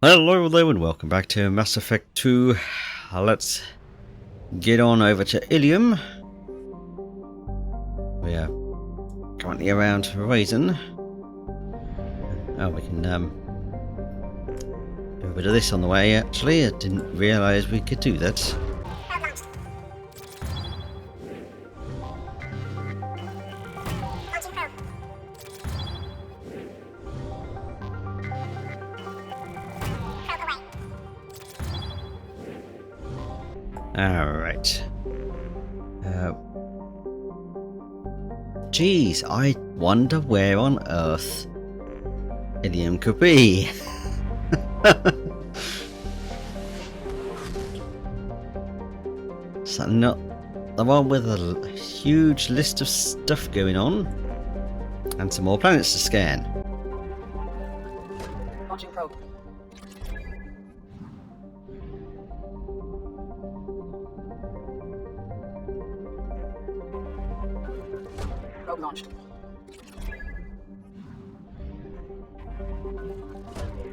Hello there and welcome back to Mass Effect 2. Let's get on over to Illium. We are currently around Horizon. Oh, we can do a bit of this on the way actually. I didn't realise we could do that. Alright. Geez, I wonder where on earth Illium could be. Is that not the one with a huge list of stuff going on? And some more planets to scan. Launching probe. Probe launched.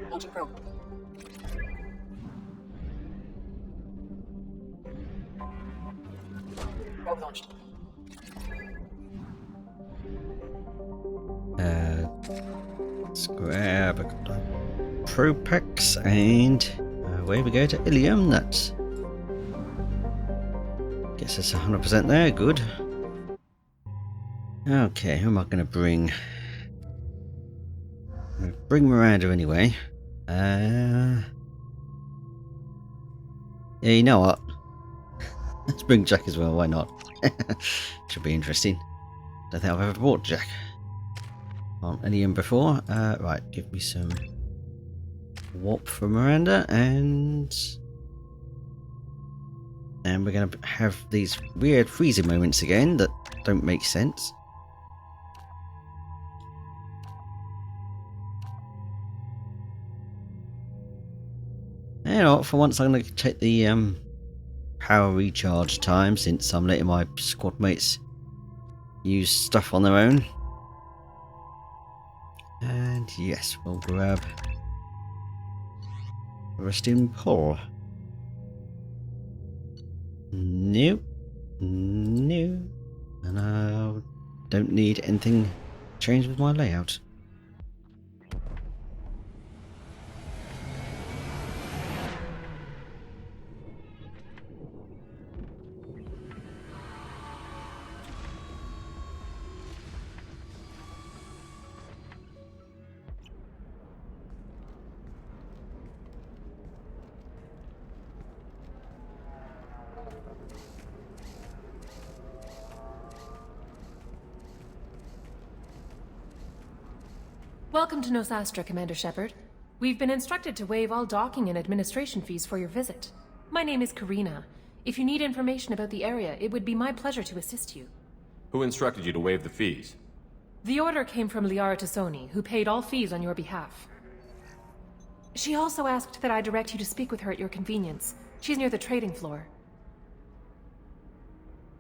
Launching probe. Probe launched. Let's grab a couple of probe packs and away we go to Illium. That gets us 100% there. Good. Okay, who am I going to bring? I'm going to bring Miranda anyway. Yeah, you know what? Let's bring Jack as well. Why not? Should be interesting. Don't think I've ever bought Jack on Illium before. Right, give me some warp for Miranda, and we're going to have these weird freezing moments again that don't make sense. You know what, for once I'm going to take the power recharge time, since I'm letting my squad mates use stuff on their own. And yes, we'll grab Resting Pull. Nope. No. And I don't need anything changed with my layout. Welcome to Nosastra, Commander Shepard. We've been instructed to waive all docking and administration fees for your visit. My name is Karina. If you need information about the area, it would be my pleasure to assist you. Who instructed you to waive the fees? The order came from Liara Tassoni, who paid all fees on your behalf. She also asked that I direct you to speak with her at your convenience. She's near the trading floor.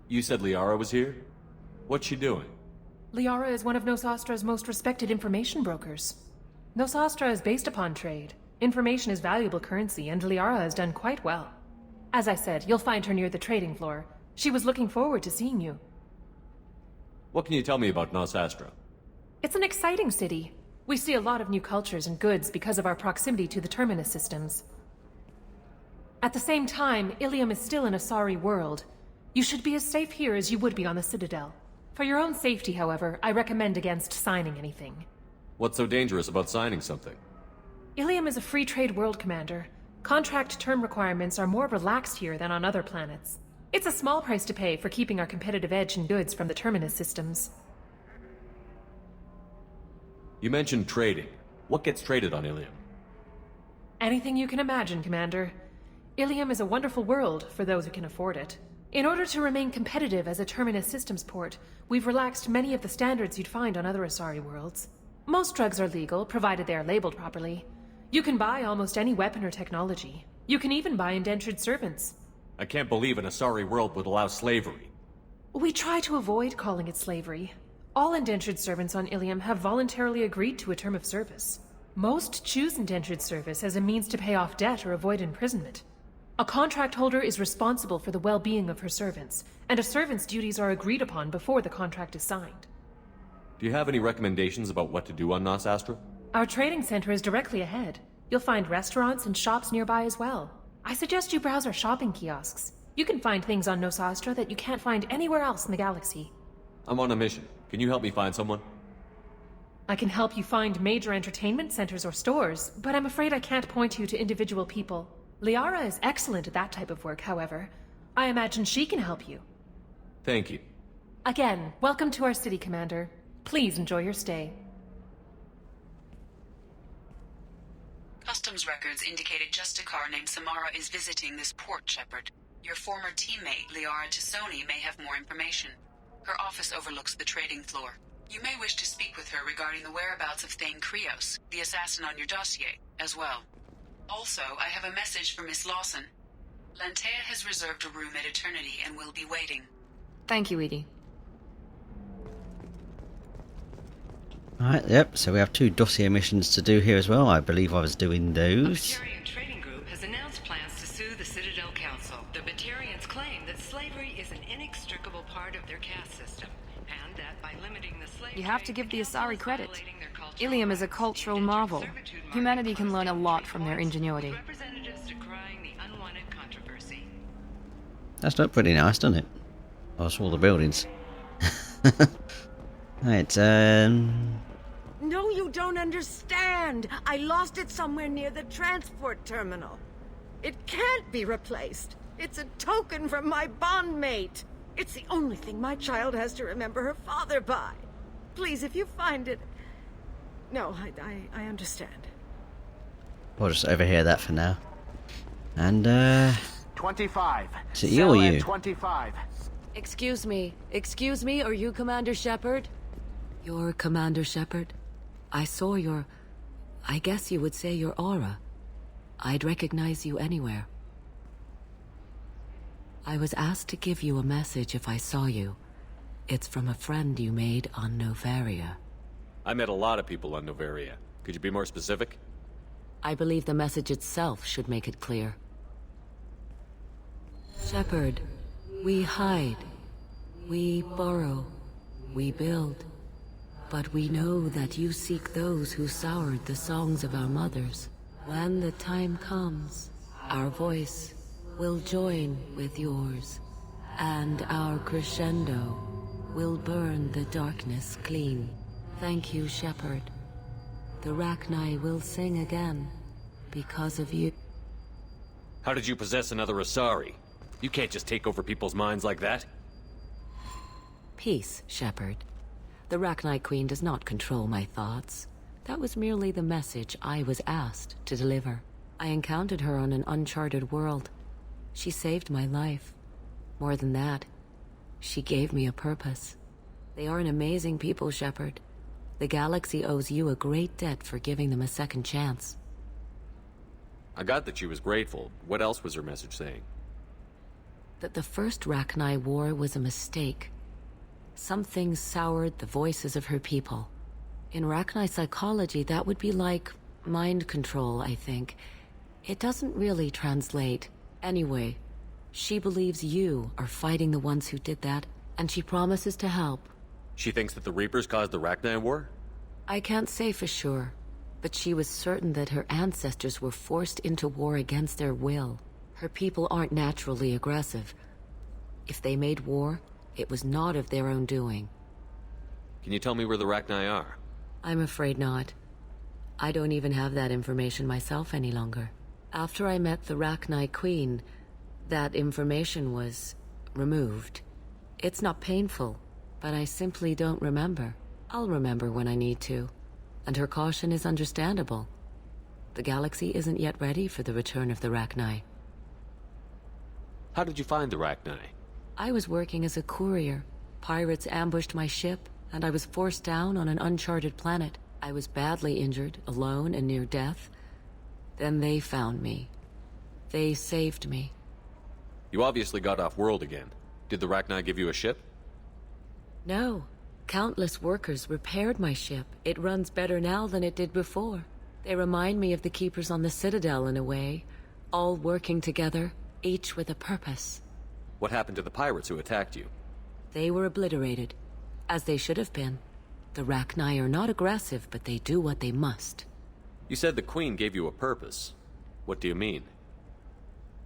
You said Liara was here? What's she doing? Liara is one of Nosastra's most respected information brokers. Nosastra is based upon trade. Information is valuable currency, and Liara has done quite well. As I said, you'll find her near the trading floor. She was looking forward to seeing you. What can you tell me about Nosastra? It's an exciting city. We see a lot of new cultures and goods because of our proximity to the Terminus systems. At the same time, Illium is still an Asari world. You should be as safe here as you would be on the Citadel. For your own safety, however, I recommend against signing anything. What's so dangerous about signing something? Illium is a free trade world, Commander. Contract term requirements are more relaxed here than on other planets. It's a small price to pay for keeping our competitive edge in goods from the Terminus systems. You mentioned trading. What gets traded on Illium? Anything you can imagine, Commander. Illium is a wonderful world for those who can afford it. In order to remain competitive as a Terminus systems port, we've relaxed many of the standards you'd find on other Asari worlds. Most drugs are legal, provided they are labeled properly. You can buy almost any weapon or technology. You can even buy indentured servants. I can't believe an Asari world would allow slavery. We try to avoid calling it slavery. All indentured servants on Illium have voluntarily agreed to a term of service. Most choose indentured service as a means to pay off debt or avoid imprisonment. A contract holder is responsible for the well-being of her servants, and a servant's duties are agreed upon before the contract is signed. Do you have any recommendations about what to do on Nos Astra? Our trading center is directly ahead. You'll find restaurants and shops nearby as well. I suggest you browse our shopping kiosks. You can find things on Nos Astra that you can't find anywhere else in the galaxy. I'm on a mission. Can you help me find someone? I can help you find major entertainment centers or stores, but I'm afraid I can't point you to individual people. Liara is excellent at that type of work, however. I imagine she can help you. Thank you. Again, welcome to our city, Commander. Please enjoy your stay. Customs records indicated just a car named Samara is visiting this port, Shepard. Your former teammate, Liara Tassoni, may have more information. Her office overlooks the trading floor. You may wish to speak with her regarding the whereabouts of Thane Krios, the assassin on your dossier, as well. Also, I have a message for Miss Lawson. Lantea has reserved a room at Eternity and will be waiting. Thank you, Edie. Alright, yep, so we have 2 dossier missions to do here as well. I believe I was doing those. A Batarian trading group has announced plans to sue the Citadel Council. The Batarians claim that slavery is an inextricable part of their caste system, and that by limiting the slave You have to trade, give the council Asari is credit. violating their cultural Illium is a rights. cultural Indentured marvel. servitude market Humanity can closed learn a down lot trade from their ports, ingenuity. with representatives decrying the unwanted controversy. That's not pretty nice, doesn't it? I saw the buildings. Right, No, you don't understand. I lost it somewhere near the transport terminal. It can't be replaced. It's a token from my bondmate. It's the only thing my child has to remember her father by. Please, if you find it... No, I understand. we'll just overhear that for now. And, 25. is it you or Cell at you? 25. Excuse me, are you Commander Shepard? You're Commander Shepard? I saw your... I guess you would say your aura. I'd recognize you anywhere. I was asked to give you a message if I saw you. It's from a friend you made on Novaria. I met a lot of people on Novaria. Could you be more specific? I believe the message itself should make it clear. Shepard, we hide. We borrow. We build. But we know that you seek those who soured the songs of our mothers. When the time comes, our voice will join with yours, and our crescendo will burn the darkness clean. Thank you, Shepard. The Rachni will sing again because of you. How did you possess another Asari? You can't just take over people's minds like that. Peace, Shepard. The Rachni Queen does not control my thoughts. That was merely the message I was asked to deliver. I encountered her on an uncharted world. She saved my life. More than that, she gave me a purpose. They are an amazing people, Shepard. The galaxy owes you a great debt for giving them a second chance. I got that she was grateful. What else was her message saying? That the first Rachni war was a mistake. Something soured the voices of her people. In Rachni psychology, that would be like mind control, I think. It doesn't really translate. Anyway, she believes you are fighting the ones who did that, and she promises to help. She thinks that the Reapers caused the Rachni War? I can't say for sure, but she was certain that her ancestors were forced into war against their will. Her people aren't naturally aggressive. If they made war, it was not of their own doing. Can you tell me where the Rachni are? I'm afraid not. I don't even have that information myself any longer. After I met the Rachni Queen, that information was removed. It's not painful, but I simply don't remember. I'll remember when I need to, and her caution is understandable. The galaxy isn't yet ready for the return of the Rachni. How did you find the Rachni? I was working as a courier. Pirates ambushed my ship, and I was forced down on an uncharted planet. I was badly injured, alone and near death. Then they found me. They saved me. You obviously got off world again. Did the Rachni give you a ship? No. Countless workers repaired my ship. It runs better now than it did before. They remind me of the Keepers on the Citadel in a way, all working together, each with a purpose. What happened to the pirates who attacked you? They were obliterated, as they should have been. The Rachni are not aggressive, but they do what they must. You said the Queen gave you a purpose. What do you mean?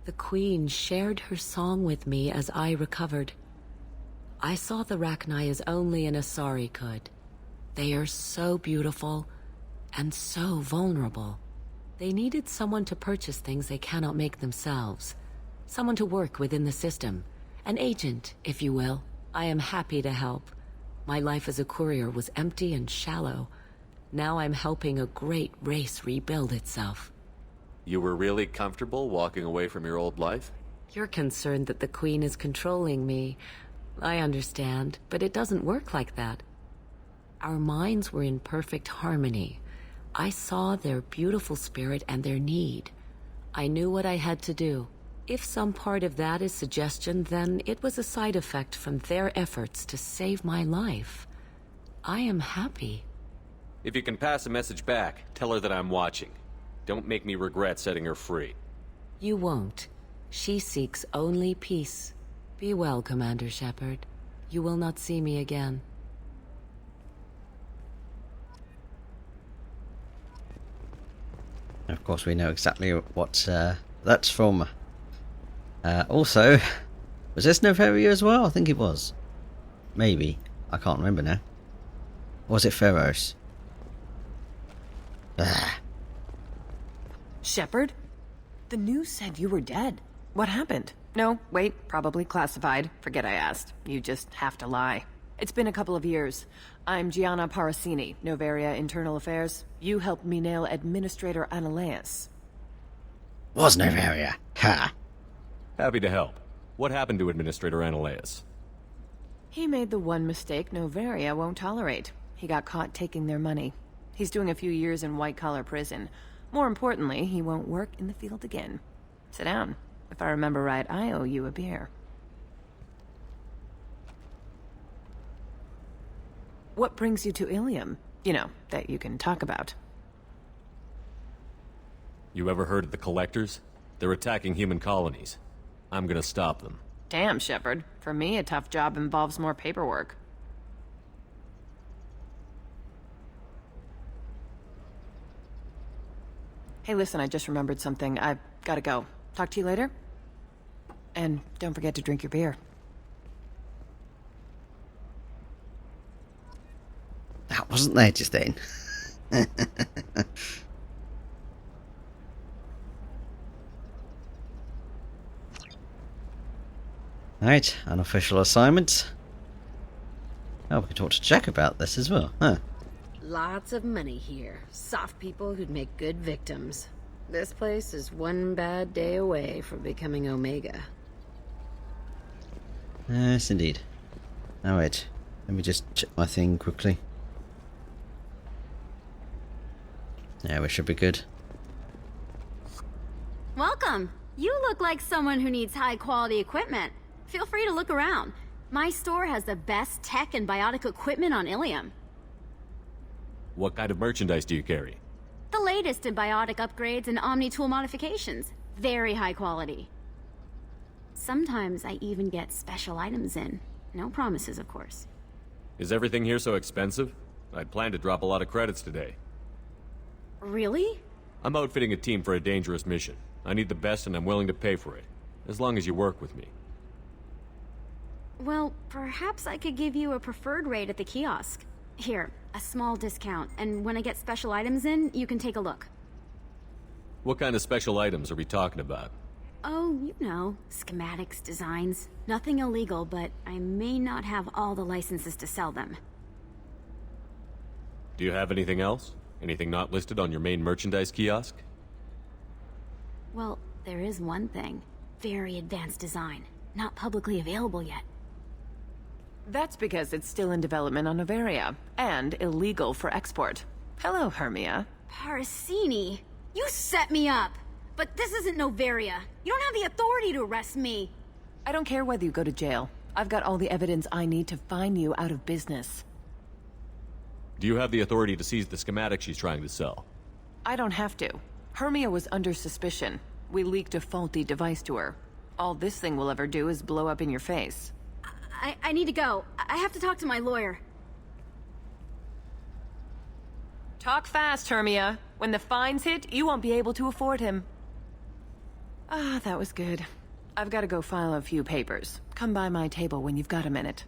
The Queen shared her song with me as I recovered. I saw the Rachni as only an Asari could. They are so beautiful, and so vulnerable. They needed someone to purchase things they cannot make themselves. Someone to work within the system. An agent, if you will. I am happy to help. My life as a courier was empty and shallow. Now I'm helping a great race rebuild itself. You were really comfortable walking away from your old life? You're concerned that the Queen is controlling me. I understand, but it doesn't work like that. Our minds were in perfect harmony. I saw their beautiful spirit and their need. I knew what I had to do. If some part of that is suggestion, then it was a side effect from their efforts to save my life. I am happy. If you can pass a message back, tell her that I'm watching. Don't make me regret setting her free. You won't. She seeks only peace. Be well, Commander Shepard. You will not see me again. Of course, we know exactly what that's from. Also, was this Noveria as well? I think it was. Maybe. I can't remember now. Or was it Pharaohs? Shepard? The news said you were dead. What happened? No, wait, probably classified. Forget I asked. You just have to lie. It's been a couple of years. I'm Gianna Parasini, Noveria Internal Affairs. You helped me nail Administrator Analeas. Was Noveria. Ha! Happy to help. What happened to Administrator Analeas? He made the one mistake Noveria won't tolerate. He got caught taking their money. He's doing a few years in white-collar prison. More importantly, he won't work in the field again. Sit down. If I remember right, I owe you a beer. What brings you to Illium? You know, that you can talk about. You ever heard of the Collectors? They're attacking human colonies. I'm gonna stop them. Damn, Shepard. For me, a tough job involves more paperwork. Hey, listen, I just remembered something. I've gotta go. Talk to you later? And don't forget to drink your beer. That wasn't there just then. Right, unofficial assignment. Oh, we can talk to Jack about this as well, huh? Lots of money here. Soft people who'd make good victims. This place is one bad day away from becoming Omega. Yes, indeed. Now wait, let me just check my thing quickly. Yeah, we should be good. Welcome! You look like someone who needs high-quality equipment. Feel free to look around. My store has the best tech and biotic equipment on Illium. What kind of merchandise do you carry? The latest in biotic upgrades and omni-tool modifications. Very high quality. Sometimes I even get special items in. No promises, of course. Is everything here so expensive? I'd planned to drop a lot of credits today. Really? I'm outfitting a team for a dangerous mission. I need the best and I'm willing to pay for it. As long as you work with me. Well, perhaps I could give you a preferred rate at the kiosk. Here, a small discount, and when I get special items in, you can take a look. What kind of special items are we talking about? Oh, you know, schematics, designs. Nothing illegal, but I may not have all the licenses to sell them. Do you have anything else? Anything not listed on your main merchandise kiosk? Well, there is one thing. Very advanced design. Not publicly available yet. That's because it's still in development on Noveria, and illegal for export. Hello, Hermia. Parasini, you set me up! But this isn't Noveria. You don't have the authority to arrest me. I don't care whether you go to jail. I've got all the evidence I need to find you out of business. Do you have the authority to seize the schematic she's trying to sell? I don't have to. Hermia was under suspicion. We leaked a faulty device to her. All this thing will ever do is blow up in your face. I need to go. I have to talk to my lawyer. Talk fast, Hermia. When the fines hit, you won't be able to afford him. Ah, that was good. I've got to go file a few papers. Come by my table when you've got a minute.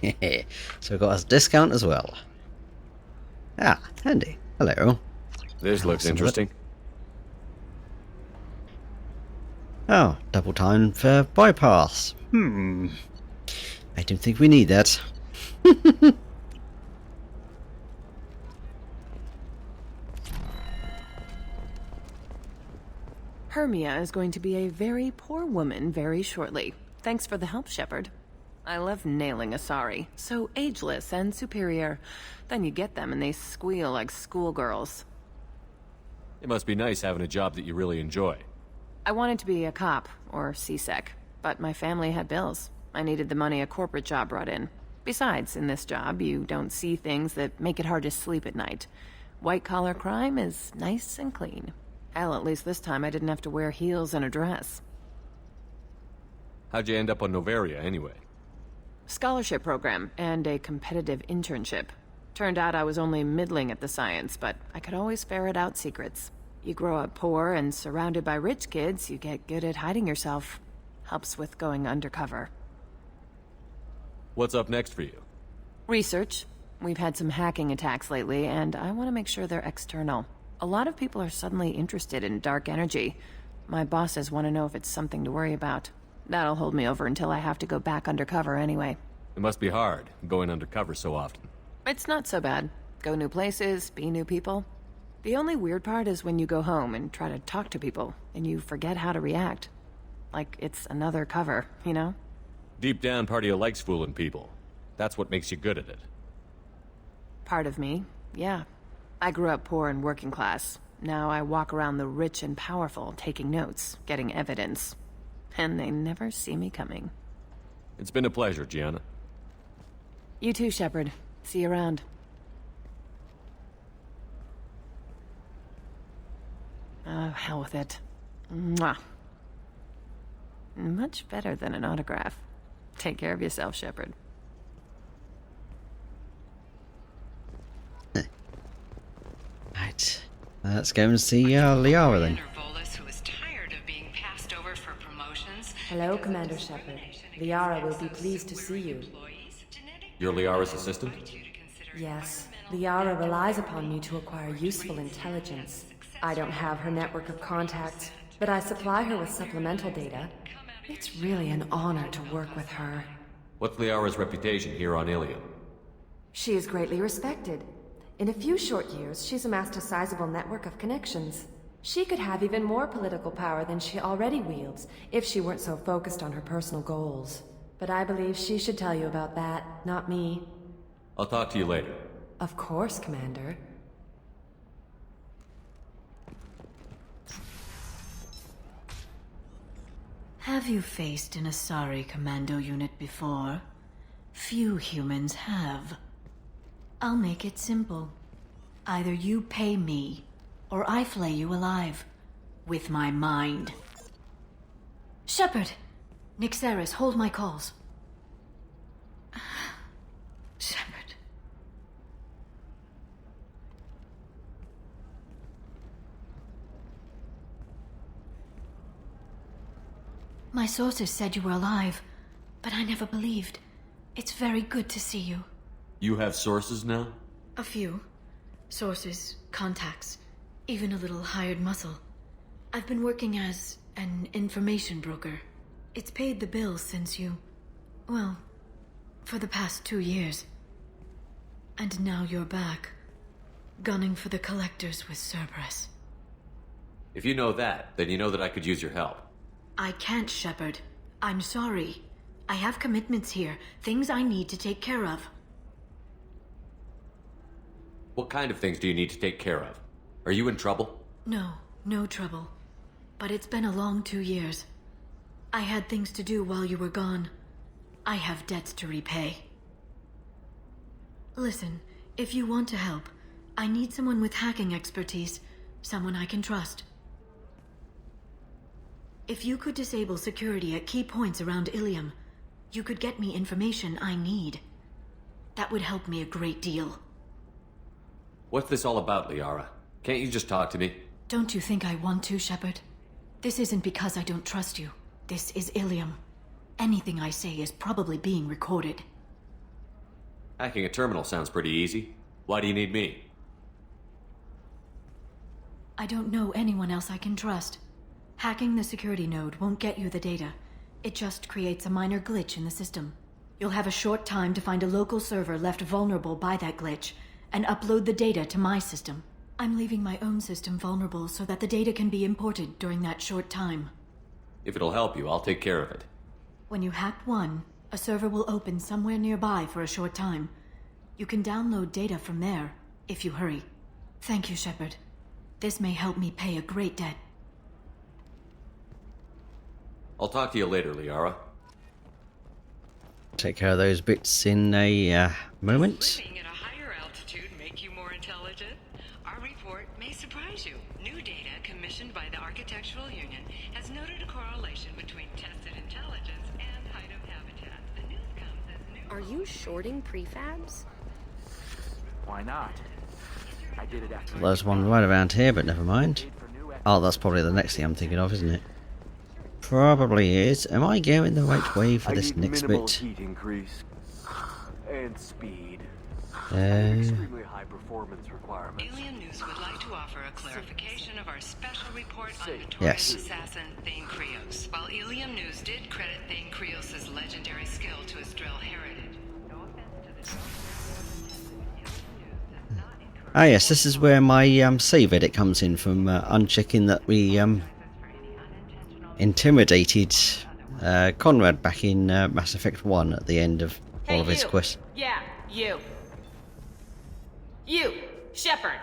So we got us a discount as well. Ah, handy. Hello. This looks interesting. Oh, double time for bypass. I don't think we need that. Hermia is going to be a very poor woman very shortly. Thanks for the help, Shepard. I love nailing Asari. So ageless and superior. Then you get them and they squeal like schoolgirls. It must be nice having a job that you really enjoy. I wanted to be a cop, or CSEC, but my family had bills. I needed the money a corporate job brought in. Besides, in this job, you don't see things that make it hard to sleep at night. White-collar crime is nice and clean. Hell, at least this time I didn't have to wear heels and a dress. How'd you end up on Novaria, anyway? Scholarship program and a competitive internship. Turned out I was only middling at the science, but I could always ferret out secrets. You grow up poor and surrounded by rich kids, you get good at hiding yourself. Helps with going undercover. What's up next for you? Research. We've had some hacking attacks lately, and I want to make sure they're external. A lot of people are suddenly interested in dark energy. My bosses want to know if it's something to worry about. That'll hold me over until I have to go back undercover anyway. It must be hard, going undercover so often. It's not so bad. Go new places, be new people. The only weird part is when you go home and try to talk to people, and you forget how to react. Like it's another cover, you know? Deep down, part of you likes fooling people. That's what makes you good at it. Part of me, yeah. I grew up poor and working class. Now I walk around the rich and powerful, taking notes, getting evidence. And they never see me coming. It's been a pleasure, Gianna. You too, Shepard. See you around. Oh, hell with it. Mwah. Much better than an autograph. Take care of yourself, Shepard. Right. Let's go and see Liara then. Who is tired of being passed over for promotions. Hello, Commander Shepard. Liara will be pleased to see you. You're Liara's assistant? Yes. Liara relies upon me to acquire useful intelligence. I don't have her network of contacts, but I supply her with supplemental data. It's really an honor to work with her. What's Liara's reputation here on Illium? She is greatly respected. In a few short years, she's amassed a sizable network of connections. She could have even more political power than she already wields if she weren't so focused on her personal goals. But I believe she should tell you about that, not me. I'll talk to you later. Of course, Commander. Have you faced an Asari commando unit before? Few humans have. I'll make it simple. Either you pay me, or I flay you alive. With my mind. Shepard! Nixeris, hold my calls. Shepard. My sources said you were alive, but I never believed. It's very good to see you. You have sources now? A few. Sources, contacts, even a little hired muscle. I've been working as an information broker. It's paid the bills since you... well, for the past 2 years. And now you're back, gunning for the collectors with Cerberus. If you know that, then you know that I could use your help. I can't, Shepard. I'm sorry. I have commitments here, things I need to take care of. What kind of things do you need to take care of? Are you in trouble? No, no trouble. But it's been a long 2 years. I had things to do while you were gone. I have debts to repay. Listen, if you want to help, I need someone with hacking expertise. Someone I can trust. If you could disable security at key points around Illium, you could get me information I need. That would help me a great deal. What's this all about, Liara? Can't you just talk to me? Don't you think I want to, Shepard? This isn't because I don't trust you. This is Illium. Anything I say is probably being recorded. Hacking a terminal sounds pretty easy. Why do you need me? I don't know anyone else I can trust. Hacking the security node won't get you the data. It just creates a minor glitch in the system. You'll have a short time to find a local server left vulnerable by that glitch, and upload the data to my system. I'm leaving my own system vulnerable so that the data can be imported during that short time. If it'll help you, I'll take care of it. When you hack one, a server will open somewhere nearby for a short time. You can download data from there, if you hurry. Thank you, Shepard. This may help me pay a great debt. I'll talk to you later, Liara. Take care of those bits in a moment. Living at a higher altitude make you more intelligent? Our report may surprise you. New data commissioned by the Architectural Union has noted a correlation between tested intelligence and height of habitat. The news comes as new... Are you shorting prefabs? Why not? I did it after. Well, there's one right around here, but never mind. Oh, that's probably the next thing I'm thinking of, isn't it? Probably is. Am I going the right way for this next minimal bit? heat increase and speed. Extremely high performance requirements. Alien News would like to offer a clarification of our special report on notorious Yes. assassin Thane Krios. While Illium News did credit Thane Krios' legendary skill to his drill heritage, no offense to the Ah yes, this is where my save edit comes in from unchecking that we intimidated Conrad back in Mass Effect 1 at the end of all of his quests. Yeah, you. You, Shepard.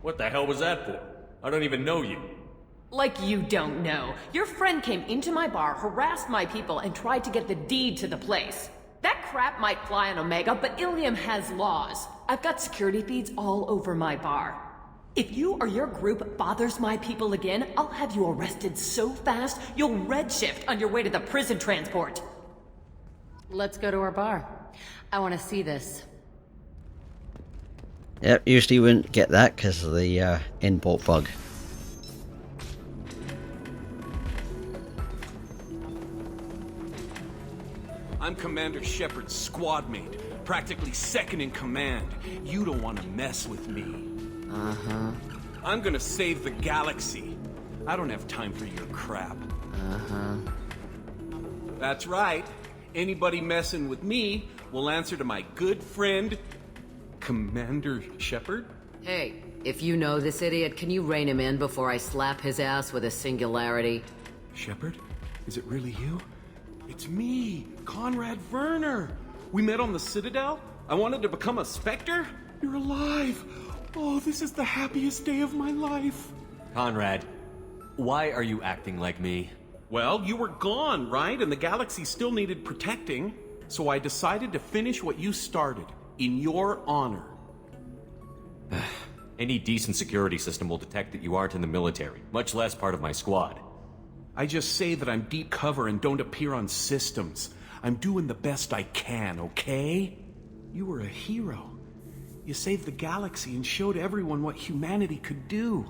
What the hell was that for? I don't even know you. Like you don't know. Your friend came into my bar, harassed my people, and tried to get the deed to the place. That crap might fly on Omega, but Illium has laws. I've got security feeds all over my bar. If you or your group bothers my people again, I'll have you arrested so fast, you'll redshift on your way to the prison transport. Let's go to our bar. I want to see this. Yep, usually you wouldn't get that because of the import bug. I'm Commander Shepard's squad mate, practically second in command. You don't want to mess with me. Uh-huh. I'm gonna save the galaxy. I don't have time for your crap. Uh-huh. That's right. Anybody messing with me will answer to my good friend, Commander Shepard. Hey, if you know this idiot, can you rein him in before I slap his ass with a singularity? Shepard? Is it really you? It's me, Conrad Werner. We met on the Citadel. I wanted to become a Spectre. You're alive. Oh, this is the happiest day of my life. Conrad, why are you acting like me? Well, you were gone, right? And the galaxy still needed protecting. So I decided to finish what you started, in your honor. Any decent security system will detect that you aren't in the military, much less part of my squad. I just say that I'm deep cover and don't appear on systems. I'm doing the best I can, okay? You were a hero. You saved the galaxy and showed everyone what humanity could do.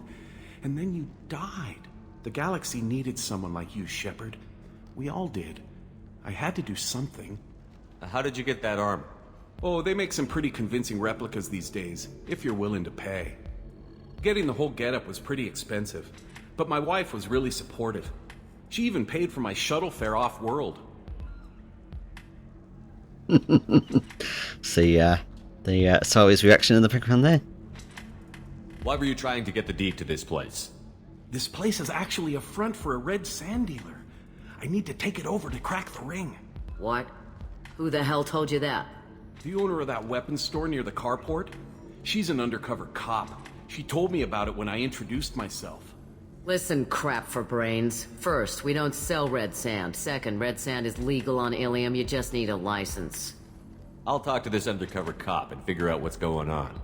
And then you died. The galaxy needed someone like you, Shepard. We all did. I had to do something. How did you get that armor? Oh, they make some pretty convincing replicas these days, if you're willing to pay. Getting the whole getup was pretty expensive, but my wife was really supportive. She even paid for my shuttle fare off-world. See, saw his reaction in the background there. Why were you trying to get the deed to this place? This place is actually a front for a red sand dealer. I need to take it over to crack the ring. What? Who the hell told you that? The owner of that weapons store near the carport. She's an undercover cop. She told me about it when I introduced myself. Listen, crap for brains. First, we don't sell red sand. Second, red sand is legal on Illium, you just need a license. I'll talk to this undercover cop and figure out what's going on.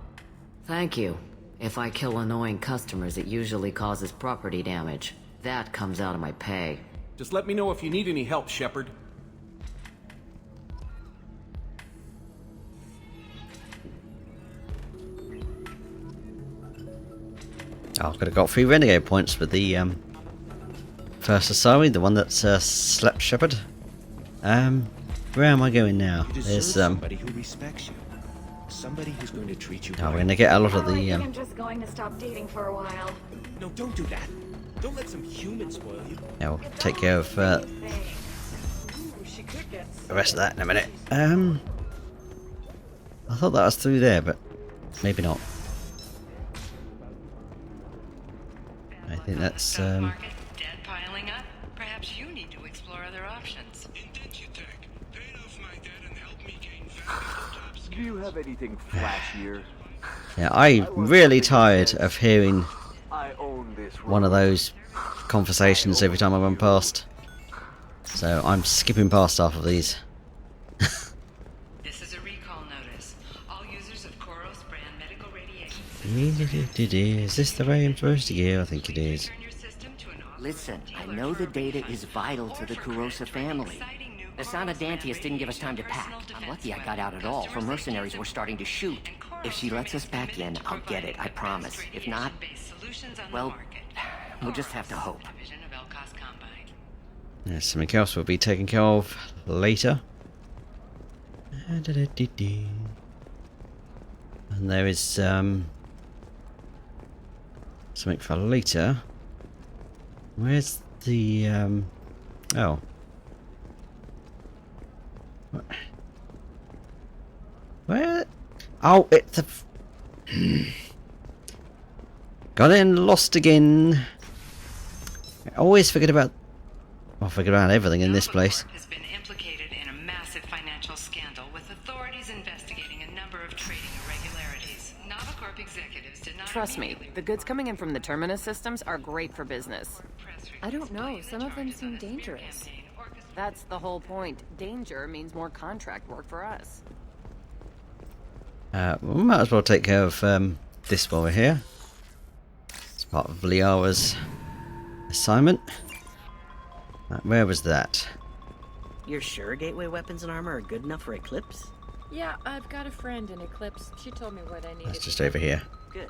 Thank you. If I kill annoying customers, it usually causes property damage. That comes out of my pay. Just let me know if you need any help, Shepard. Oh, I could have got 3 renegade points with the first Asari, the one that slept Shepard. Where am I going now? There's somebody who respects you. Somebody who's going to treat you. Oh, we're going to get a lot of the. I'm just going to stop dating for a while. No, don't do that. Don't let some human spoil you. Yeah, we'll take care of the rest of that in a minute. I thought that was through there, but maybe not. I think that's. Debt piling up. Perhaps you need to explore other options. Do you have anything flashier? Yeah, I'm really tired of hearing I own this one of those conversations every time I run past. So I'm skipping past half of these. This is a recall notice. All users of Koros brand medical radiation. Is this the way I'm supposed to go? I think it is. Listen, I know the data is vital to the Kurosa family. Asana Dantius didn't give us time to pack. I'm lucky I got out at all, for mercenaries were starting to shoot. If she lets us back in, I'll get it, I promise. If not, well, we'll just have to hope. There's something else we'll be taking care of later. And there is something for later. Where's the oh. Where? Oh, it's a. Got in, lost again. I always forget about. I forget about everything in this place. Has been implicated in a massive financial scandal, with authorities investigating a number of trading irregularities. Novacorp executives did not. Trust me, the goods coming in from the Terminus systems are great for business. I don't know, some of them seem dangerous. That's the whole point. Danger means more contract work for us. We might as well take care of this while we're here. It's part of Liara's assignment. Where was that? You're sure gateway weapons and armor are good enough for Eclipse? Yeah, I've got a friend in Eclipse. She told me what I needed. That's just over here. Good.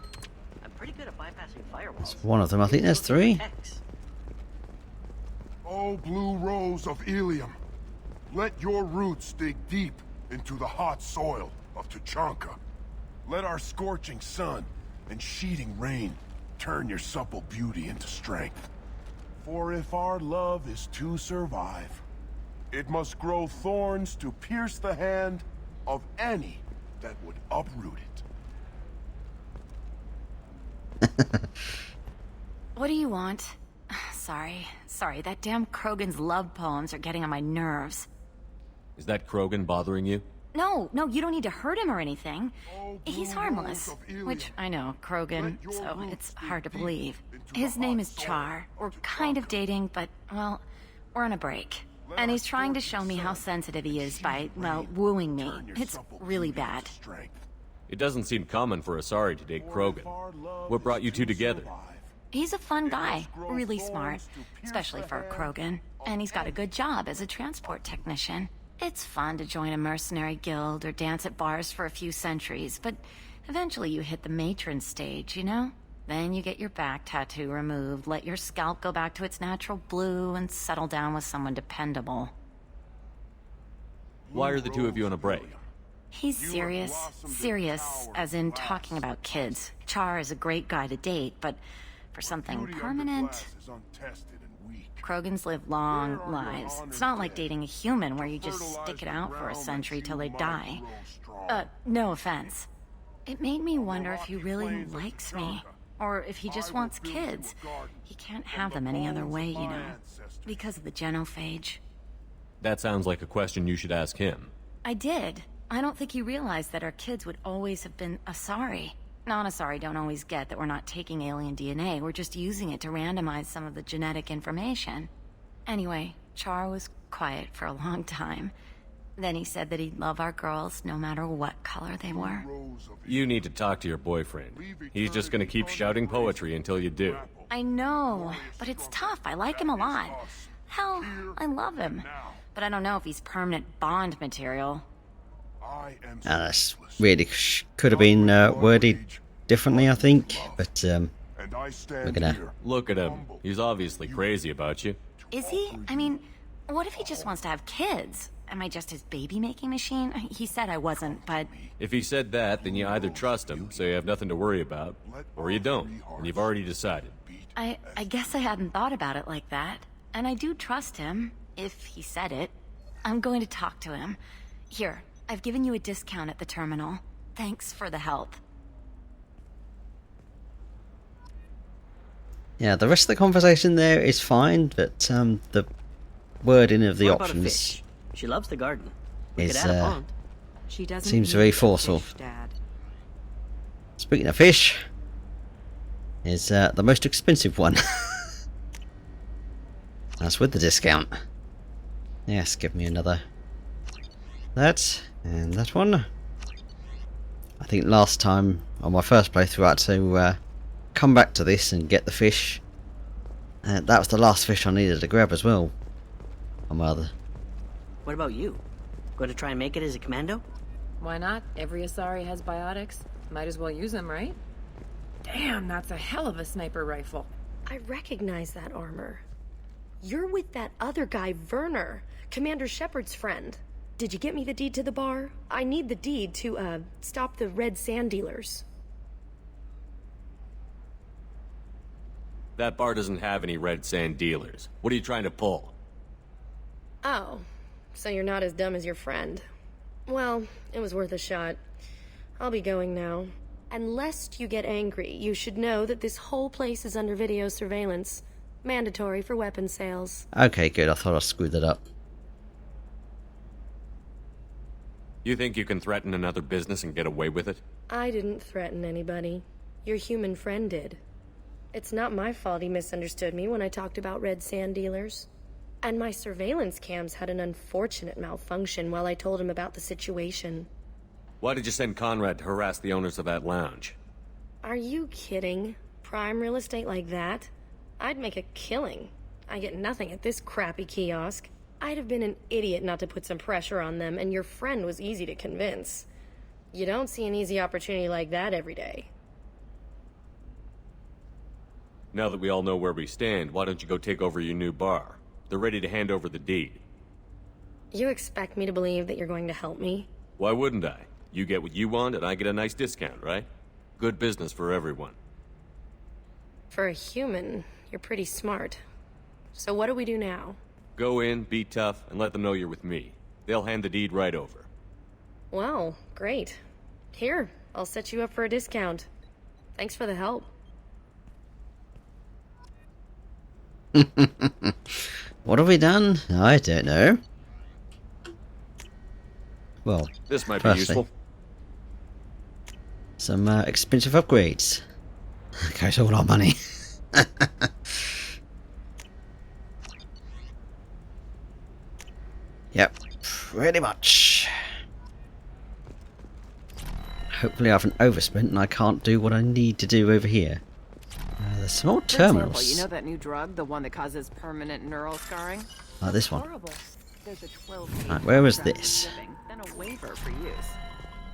I'm pretty good at bypassing firewalls. There's one of them. I think there's 3. Oh, blue rose of Illium, let your roots dig deep into the hot soil of Tuchanka. Let our scorching sun and sheeting rain turn your supple beauty into strength. For if our love is to survive, it must grow thorns to pierce the hand of any that would uproot it. What do you want? Sorry, that damn Krogan's love poems are getting on my nerves. Is that Krogan bothering you? No, you don't need to hurt him or anything. He's harmless. Which, I know, Krogan, so it's hard to believe. His name is Char. We're kind of dating, but, well, we're on a break. And he's trying to show me how sensitive he is by, well, wooing me. It's really bad. It doesn't seem common for Asari to date Krogan. What brought you two together? He's a fun guy, really smart, especially for a Krogan. And he's got a good job as a transport technician. It's fun to join a mercenary guild or dance at bars for a few centuries, but eventually you hit the matron stage, you know? Then you get your back tattoo removed, let your scalp go back to its natural blue, and settle down with someone dependable. Why are the two of you on a break? He's serious. Serious, as in talking about kids. Char is a great guy to date, but for something permanent... Krogans live long lives. It's not like dating a human where you just stick it out for a century till they die. No offense. It made me wonder if he really likes me. Or if he just wants kids. He can't have them any other way, you know. Because of the genophage. That sounds like a question you should ask him. I did. I don't think he realized that our kids would always have been Asari. Non-Asari don't always get that we're not taking alien DNA, we're just using it to randomize some of the genetic information. Anyway, Char was quiet for a long time. Then he said that he'd love our girls no matter what color they were. You need to talk to your boyfriend. He's just gonna keep shouting poetry until you do. I know, but it's tough. I like him a lot. Hell, I love him. But I don't know if he's permanent Bond material. That's really could have been worded differently, I think. But we're gonna look at him. He's obviously crazy about you. Is he? I mean, what if he just wants to have kids? Am I just his baby-making machine? He said I wasn't, but... If he said that, then you either trust him, so you have nothing to worry about, or you don't, and you've already decided. I guess I hadn't thought about it like that. And I do trust him, if he said it. I'm going to talk to him. Here, I've given you a discount at the terminal. Thanks for the help. Yeah, the rest of the conversation there is fine, but the wording of the What about a options fish? She loves the garden. We is could add a pond. She doesn't seems need very a forceful. fish, Dad. Speaking of fish, is the most expensive one. That's with the discount. Yes, give me another. That and that one. I think last time on my first playthrough I had to come back to this and get the fish. That was the last fish I needed to grab as well. On my other. What about you? Going to try and make it as a commando? Why not? Every Asari has biotics. Might as well use them, right? Damn, that's a hell of a sniper rifle. I recognize that armor. You're with that other guy, Werner, Commander Shepard's friend. Did you get me the deed to the bar? I need the deed to, stop the red sand dealers. That bar doesn't have any red sand dealers. What are you trying to pull? Oh, so you're not as dumb as your friend. Well, it was worth a shot. I'll be going now. And lest you get angry, you should know that this whole place is under video surveillance. Mandatory for weapon sales. Okay, good. I thought I screwed that up. You think you can threaten another business and get away with it? I didn't threaten anybody. Your human friend did. It's not my fault he misunderstood me when I talked about red sand dealers. And my surveillance cams had an unfortunate malfunction while I told him about the situation. Why did you send Conrad to harass the owners of that lounge? Are you kidding? Prime real estate like that? I'd make a killing. I get nothing at this crappy kiosk. I'd have been an idiot not to put some pressure on them, and your friend was easy to convince. You don't see an easy opportunity like that every day. Now that we all know where we stand, why don't you go take over your new bar? They're ready to hand over the deed. You expect me to believe that you're going to help me? Why wouldn't I? You get what you want and I get a nice discount, right? Good business for everyone. For a human, you're pretty smart. So what do we do now? Go in, be tough, and let them know you're with me. They'll hand the deed right over. Well, great. Here, I'll set you up for a discount. Thanks for the help. What have we done? I don't know. Well, this might be useful. Some expensive upgrades. Goes all our money. Yep, pretty much. Hopefully I haven't overspent and I can't do what I need to do over here. There's some more terminals. For example, you know that new drug, the one that causes permanent neural scarring? Oh, this one. Horrible. There's a 12-page Right, where was contract this? for shipping, then a waiver for use.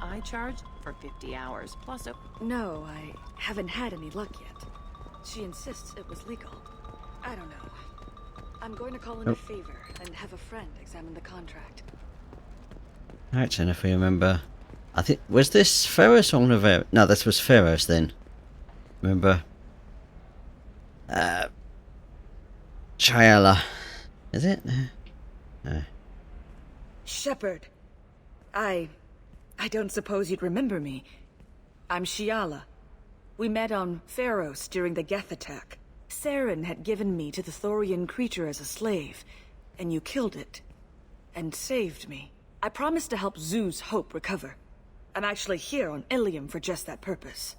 I charged for 50 hours, plus a... No, I haven't had any luck yet. She insists it was legal. I don't know. I'm going to call in a favor and have a friend examine the contract. Right, and if we remember... I think... Was this Ferros or Nevera? No, this was Ferros then. Remember? Chiala. Is it? No. Shepard. I don't suppose you'd remember me. I'm Shiala. We met on Pharos during the Geth attack. Saren had given me to the Thorian creature as a slave, and you killed it. And saved me. I promised to help Zoo's Hope recover. I'm actually here on Illium for just that purpose.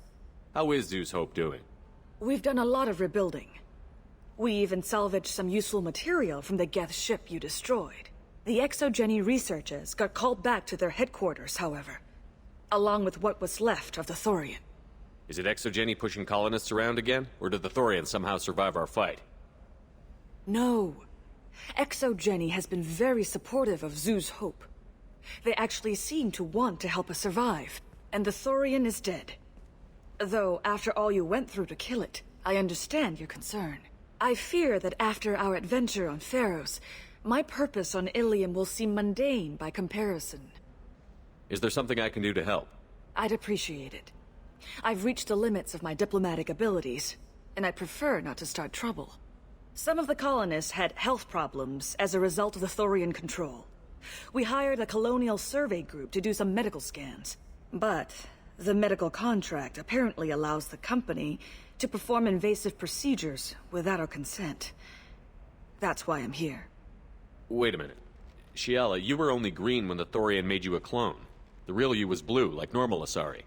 How is Zeus Hope doing? We've done a lot of rebuilding. We even salvaged some useful material from the Geth ship you destroyed. The Exogeny researchers got called back to their headquarters, however, along with what was left of the Thorian. Is it Exogeny pushing colonists around again, or did the Thorians somehow survive our fight? No. Exogeny has been very supportive of Zeus Hope. They actually seem to want to help us survive, and the Thorian is dead. Though, after all you went through to kill it, I understand your concern. I fear that after our adventure on Pharos, my purpose on Illium will seem mundane by comparison. Is there something I can do to help? I'd appreciate it. I've reached the limits of my diplomatic abilities, and I'd prefer not to start trouble. Some of the colonists had health problems as a result of the Thorian control. We hired a colonial survey group to do some medical scans. But the medical contract apparently allows the company to perform invasive procedures without our consent. That's why I'm here. Wait a minute. Shiala, you were only green when the Thorian made you a clone. The real you was blue, like normal Asari.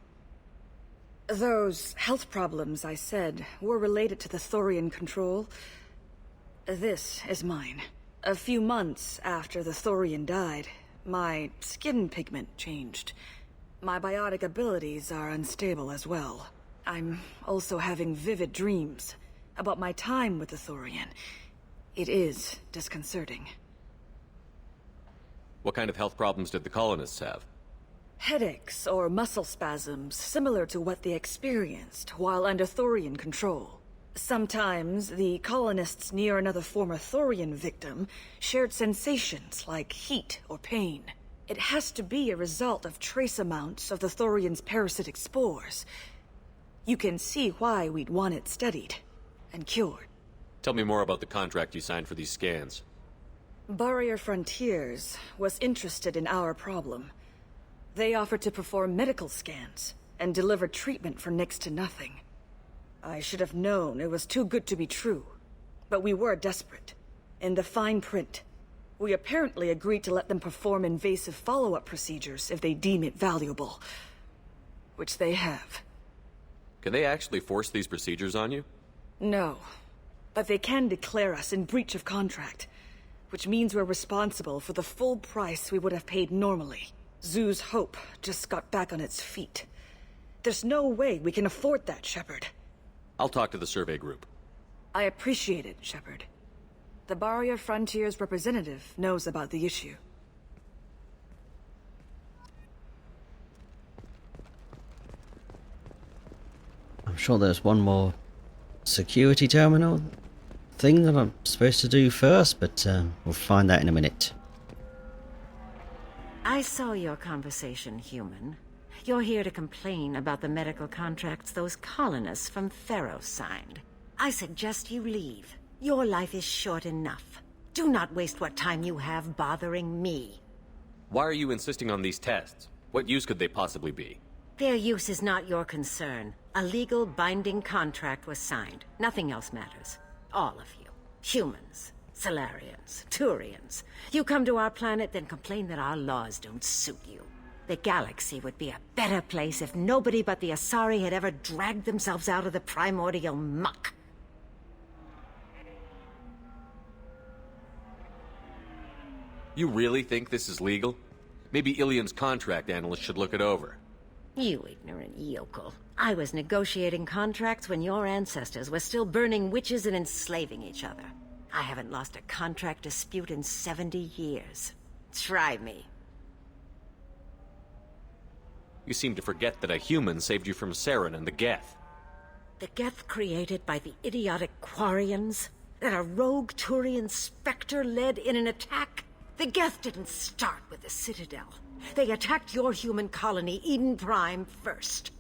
Those health problems I said were related to the Thorian control. This is mine. A few months after the Thorian died, my skin pigment changed. My biotic abilities are unstable as well. I'm also having vivid dreams about my time with the Thorian. It is disconcerting. What kind of health problems did the colonists have? Headaches or muscle spasms similar to what they experienced while under Thorian control. Sometimes the colonists near another former Thorian victim shared sensations like heat or pain. It has to be a result of trace amounts of the Thorian's parasitic spores. You can see why we'd want it studied and cured. Tell me more about the contract you signed for these scans. Barrier Frontiers was interested in our problem. They offered to perform medical scans and deliver treatment for next to nothing. I should have known it was too good to be true, but we were desperate. In the fine print, we apparently agreed to let them perform invasive follow-up procedures if they deem it valuable. Which they have. Can they actually force these procedures on you? No, but they can declare us in breach of contract, which means we're responsible for the full price we would have paid normally. Zeus Hope just got back on its feet. There's no way we can afford that, Shepard. I'll talk to the survey group. I appreciate it, Shepard. The Barrier Frontiers representative knows about the issue. I'm sure there's one more security terminal thing that I'm supposed to do first, but we'll find that in a minute. I saw your conversation, human. You're here to complain about the medical contracts those colonists from Pharos signed. I suggest you leave. Your life is short enough. Do not waste what time you have bothering me. Why are you insisting on these tests? What use could they possibly be? Their use is not your concern. A legal binding contract was signed. Nothing else matters. All of you. Humans. Solarians. Turians. You come to our planet, then complain that our laws don't suit you. The galaxy would be a better place if nobody but the Asari had ever dragged themselves out of the primordial muck. You really think this is legal? Maybe Illium's contract analyst should look it over. You ignorant yokel. I was negotiating contracts when your ancestors were still burning witches and enslaving each other. I haven't lost a contract dispute in 70 years. Try me. You seem to forget that a human saved you from Saren and the Geth. The Geth created by the idiotic Quarians? That a rogue Turian specter led in an attack? The Geth didn't start with the Citadel. They attacked your human colony, Eden Prime, first.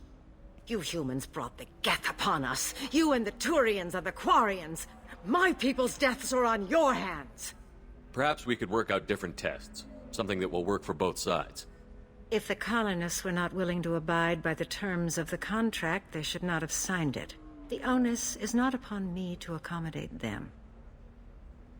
You humans brought the Geth upon us. You and the Turians and the Quarians. My people's deaths are on your hands. Perhaps we could work out different tests. Something that will work for both sides. If the colonists were not willing to abide by the terms of the contract, they should not have signed it. The onus is not upon me to accommodate them.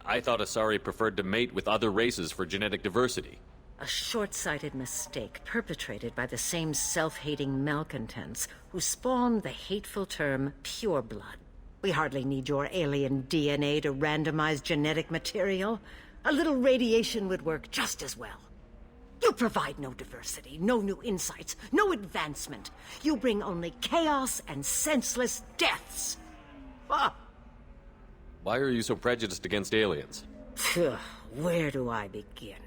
I thought Asari preferred to mate with other races for genetic diversity. A short-sighted mistake perpetrated by the same self-hating malcontents who spawned the hateful term pureblood. We hardly need your alien DNA to randomize genetic material. A little radiation would work just as well. You provide no diversity, no new insights, no advancement. You bring only chaos and senseless deaths. Ah. Why are you so prejudiced against aliens? Phew, where do I begin?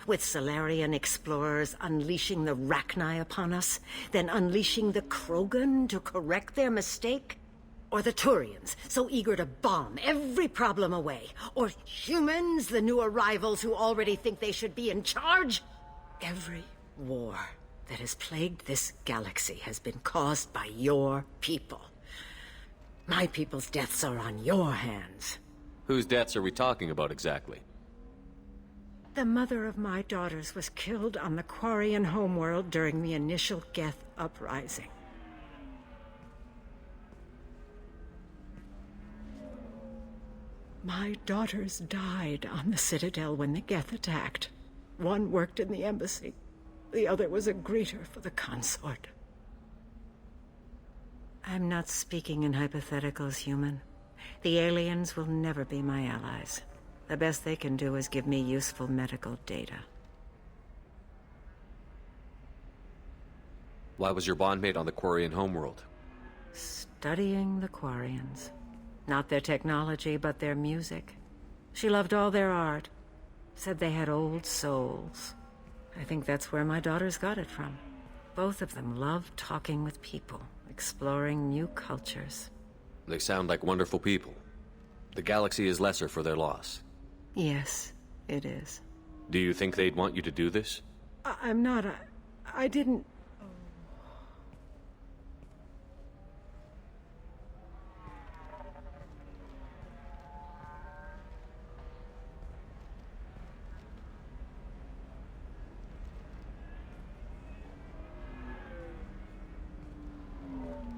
With Solarian explorers unleashing the Rachni upon us, then unleashing the Krogan to correct their mistake? Or the Turians, so eager to bomb every problem away? Or humans, the new arrivals who already think they should be in charge? Every war that has plagued this galaxy has been caused by your people. My people's deaths are on your hands. Whose deaths are we talking about exactly? The mother of my daughters was killed on the Quarian homeworld during the initial Geth uprising. My daughters died on the Citadel when the Geth attacked. One worked in the embassy. The other was a greeter for the consort. I'm not speaking in hypotheticals, human. The aliens will never be my allies. The best they can do is give me useful medical data. Why was your bondmate on the Quarian homeworld? Studying the Quarians. Not their technology, but their music. She loved all their art. Said they had old souls. I think that's where my daughters got it from. Both of them loved talking with people, exploring new cultures. They sound like wonderful people. The galaxy is lesser for their loss. Yes, it is. Do you think they'd want you to do this? I'm not. I didn't.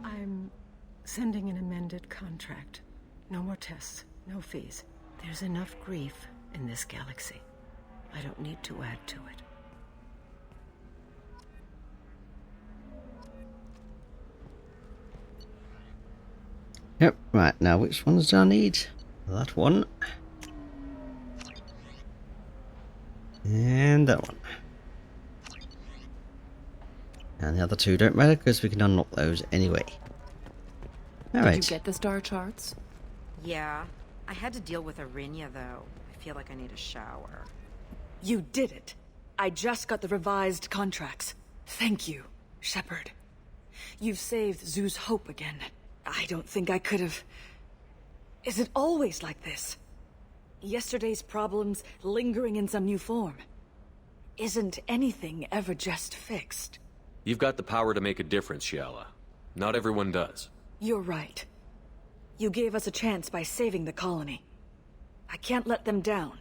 I'm sending an amended contract. No more tests, no fees. There's enough grief in this galaxy. I don't need to add to it. Yep, right, now which ones do I need? That one. And that one. And the other two don't matter because we can unlock those anyway. Alright. Did you get the star charts? Yeah. I had to deal with Arinya, though. I feel like I need a shower. You did it. I just got the revised contracts. Thank you, Shepard. You've saved Zoo's hope again. I don't think I could have... Is it always like this? Yesterday's problems lingering in some new form. Isn't anything ever just fixed? You've got the power to make a difference, Shiala. Not everyone does. You're right. You gave us a chance by saving the colony. I can't let them down.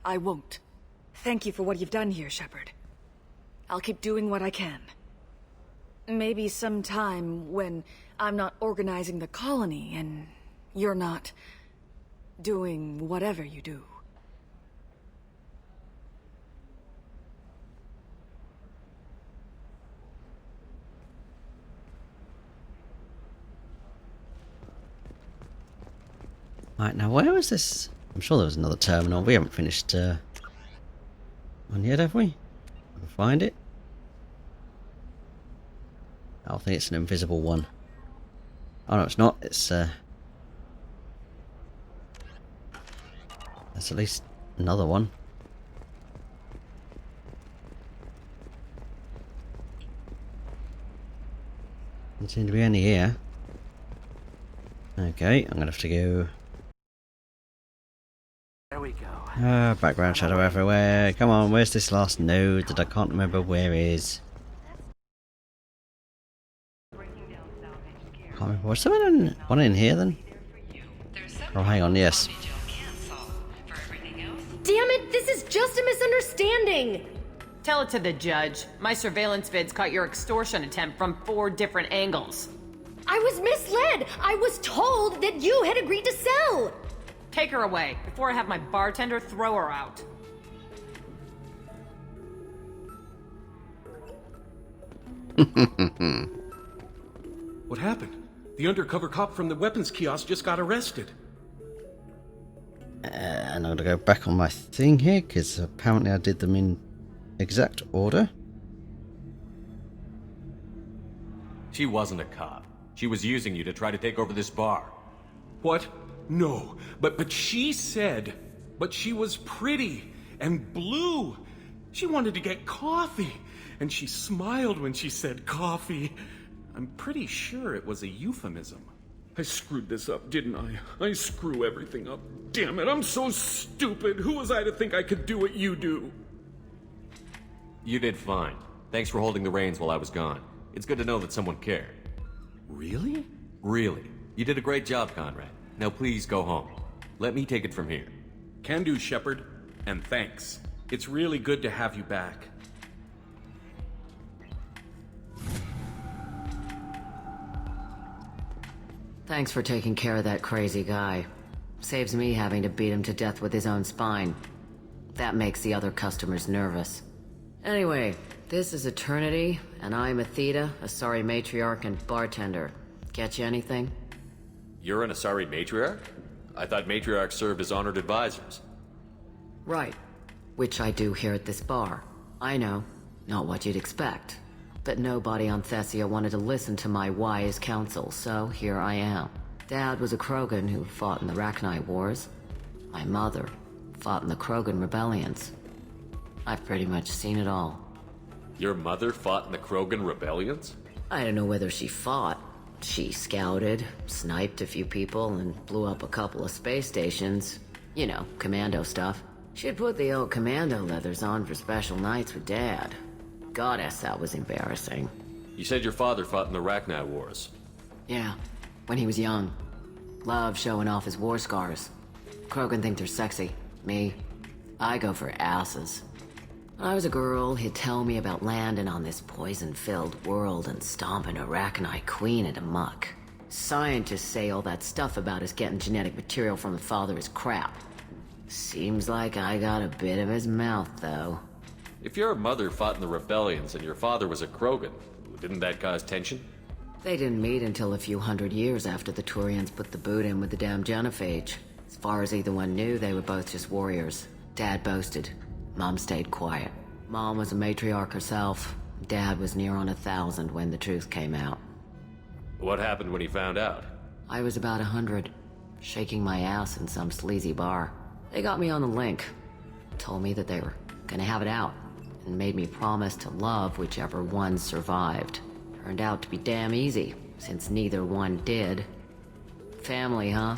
I won't. Thank you for what you've done here, Shepard. I'll keep doing what I can. Maybe sometime when I'm not organizing the colony and you're not doing whatever you do. Right, now where was this? I'm sure there was another terminal. We haven't finished one yet, have we? Can find it? I think it's an invisible one. Oh no, it's not. It's there's at least another one. Doesn't seem to be any here. Okay, I'm gonna have to go. There we go. Background shadow everywhere. Come on, where's this last node that I can't remember where is? Can't remember. Was there one in here then? Oh, hang on, yes. Damn it, this is just a misunderstanding! Tell it to the judge. My surveillance vids caught your extortion attempt from 4 different angles. I was misled! I was told that you had agreed to sell! Take her away, before I have my bartender throw her out. What happened? The undercover cop from the weapons kiosk just got arrested. And I'm going to go back on my thing here, because apparently I did them in exact order. She wasn't a cop. She was using you to try to take over this bar. What? No. But she said... But she was pretty and blue. She wanted to get coffee. And she smiled when she said coffee. I'm pretty sure it was a euphemism. I screwed this up, didn't I? I screw everything up. Damn it, I'm so stupid. Who was I to think I could do what you do? You did fine. Thanks for holding the reins while I was gone. It's good to know that someone cared. Really? Really. You did a great job, Conrad. Now please go home. Let me take it from here. Can do, Shepard. And thanks. It's really good to have you back. Thanks for taking care of that crazy guy. Saves me having to beat him to death with his own spine. That makes the other customers nervous. Anyway, this is Eternity, and I'm Athena, Asari matriarch and bartender. Get you anything? You're an Asari matriarch? I thought matriarchs served as honored advisors. Right. Which I do here at this bar. I know. Not what you'd expect. But nobody on Thessia wanted to listen to my wise counsel, so here I am. Dad was a Krogan who fought in the Rachni Wars. My mother fought in the Krogan rebellions. I've pretty much seen it all. Your mother fought in the Krogan rebellions? I don't know whether she fought. She scouted, sniped a few people, and blew up a couple of space stations. You know, commando stuff. She'd put the old commando leathers on for special nights with Dad. Goddess, that was embarrassing. You said your father fought in the Rachni Wars. Yeah, when he was young. Loved showing off his war scars. Krogan think they're sexy. Me, I go for asses. When I was a girl, he'd tell me about landing on this poison-filled world and stomping a Rachni queen into muck. Scientists say all that stuff about us getting genetic material from the father is crap. Seems like I got a bit of his mouth, though. If your mother fought in the rebellions and your father was a Krogan, didn't that cause tension? They didn't meet until a few hundred years after the Turians put the boot in with the damn genophage. As far as either one knew, they were both just warriors. Dad boasted. Mom stayed quiet. Mom was a matriarch herself. Dad was near on 1,000 when the truth came out. What happened when he found out? I was about 100, shaking my ass in some sleazy bar. They got me on the link. Told me that they were gonna have it out, and made me promise to love whichever one survived. Turned out to be damn easy, since neither one did. Family, huh?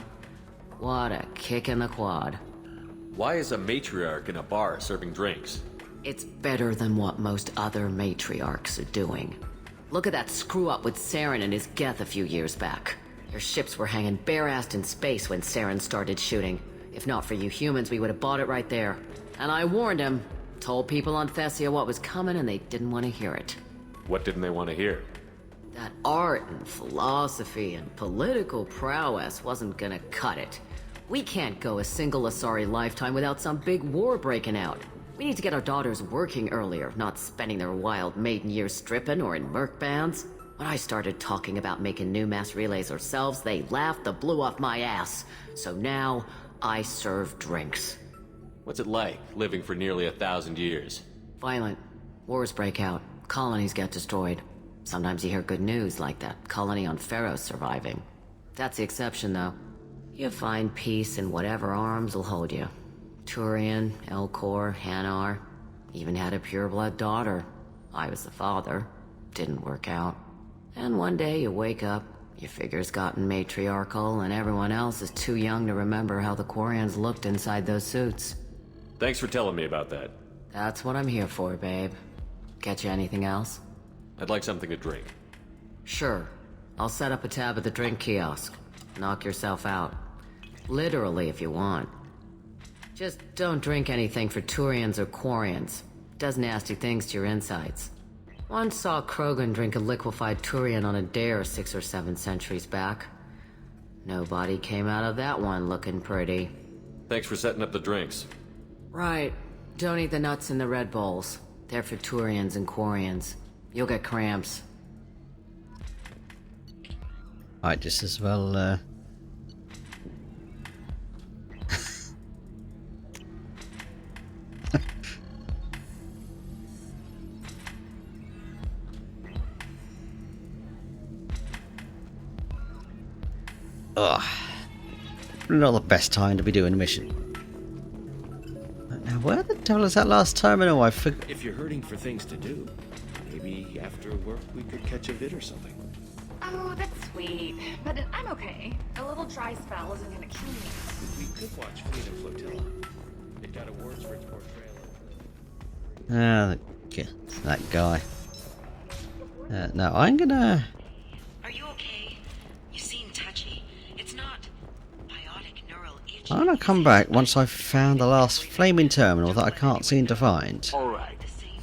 What a kick in the quad. Why is a matriarch in a bar serving drinks? It's better than what most other matriarchs are doing. Look at that screw-up with Saren and his Geth a few years back. Their ships were hanging bare-assed in space when Saren started shooting. If not for you humans, we would have bought it right there. And I warned him. Told people on Thessia what was coming, and they didn't want to hear it. What didn't they want to hear? That art and philosophy and political prowess wasn't gonna cut it. We can't go a single Asari lifetime without some big war breaking out. We need to get our daughters working earlier, not spending their wild maiden years stripping or in merc bands. When I started talking about making new mass relays ourselves, they laughed the blue off my ass. So now, I serve drinks. What's it like, living for nearly 1,000 years? Violent. Wars break out. Colonies get destroyed. Sometimes you hear good news, like that colony on Pharaoh surviving. That's the exception, though. You find peace in whatever arms will hold you. Turian, Elcor, Hanar. Even had a pureblood daughter. I was the father. Didn't work out. And one day you wake up, your figure's gotten matriarchal, and everyone else is too young to remember how the Quarians looked inside those suits. Thanks for telling me about that. That's what I'm here for, babe. Get you anything else? I'd like something to drink. Sure. I'll set up a tab at the drink kiosk. Knock yourself out. Literally, if you want. Just don't drink anything for Turians or Quarians. Does nasty things to your insides. Once saw Krogan drink a liquefied Turian on a dare 6 or 7 centuries back. Nobody came out of that one looking pretty. Thanks for setting up the drinks. Right. Don't eat the nuts in the Red Bulls. They're for Turians and Quarians. You'll get cramps. Might just as well. Ugh. Not the best time to be doing a mission. Now, where the hell is that last terminal? I forgot. If you're hurting for things to do, maybe after work we could catch a vid or something. Oh, that's sweet. But I'm okay. A little dry spell isn't gonna kill me. We could watch Fleet and Flotilla. It got awards for its portrayal. That guy. Now I'm gonna. Are you okay? You seem touchy. It's not biotic neural itch. I'm gonna come back once I've found the last flaming terminal that I can't seem to find. Alright.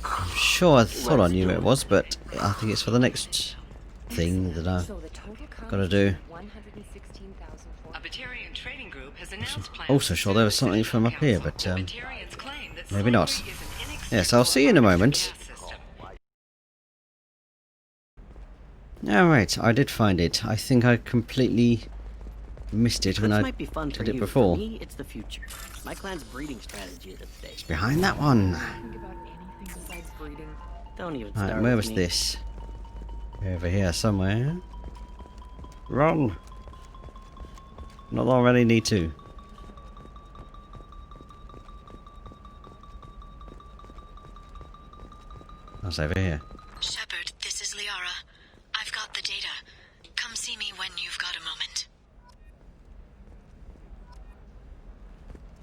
I'm sure I thought I knew where it was, but I think it's for the next thing that I've got to do. A Batarian trading group has announced plans. Also sure there was something from up here, but maybe not. Yes, I'll see you in a moment. Alright, I did find it. I think I completely missed it when I might be fun for did it you. before. For me, it's the future. My clan's breeding strategy is at stake. It's behind that one. Think about anything besides breeding. Don't even start Right, where with was me. this? Over here somewhere. Run! Not that I really need to. That's over here. Shepard, this is Liara. I've got the data. Come see me when you've got a moment.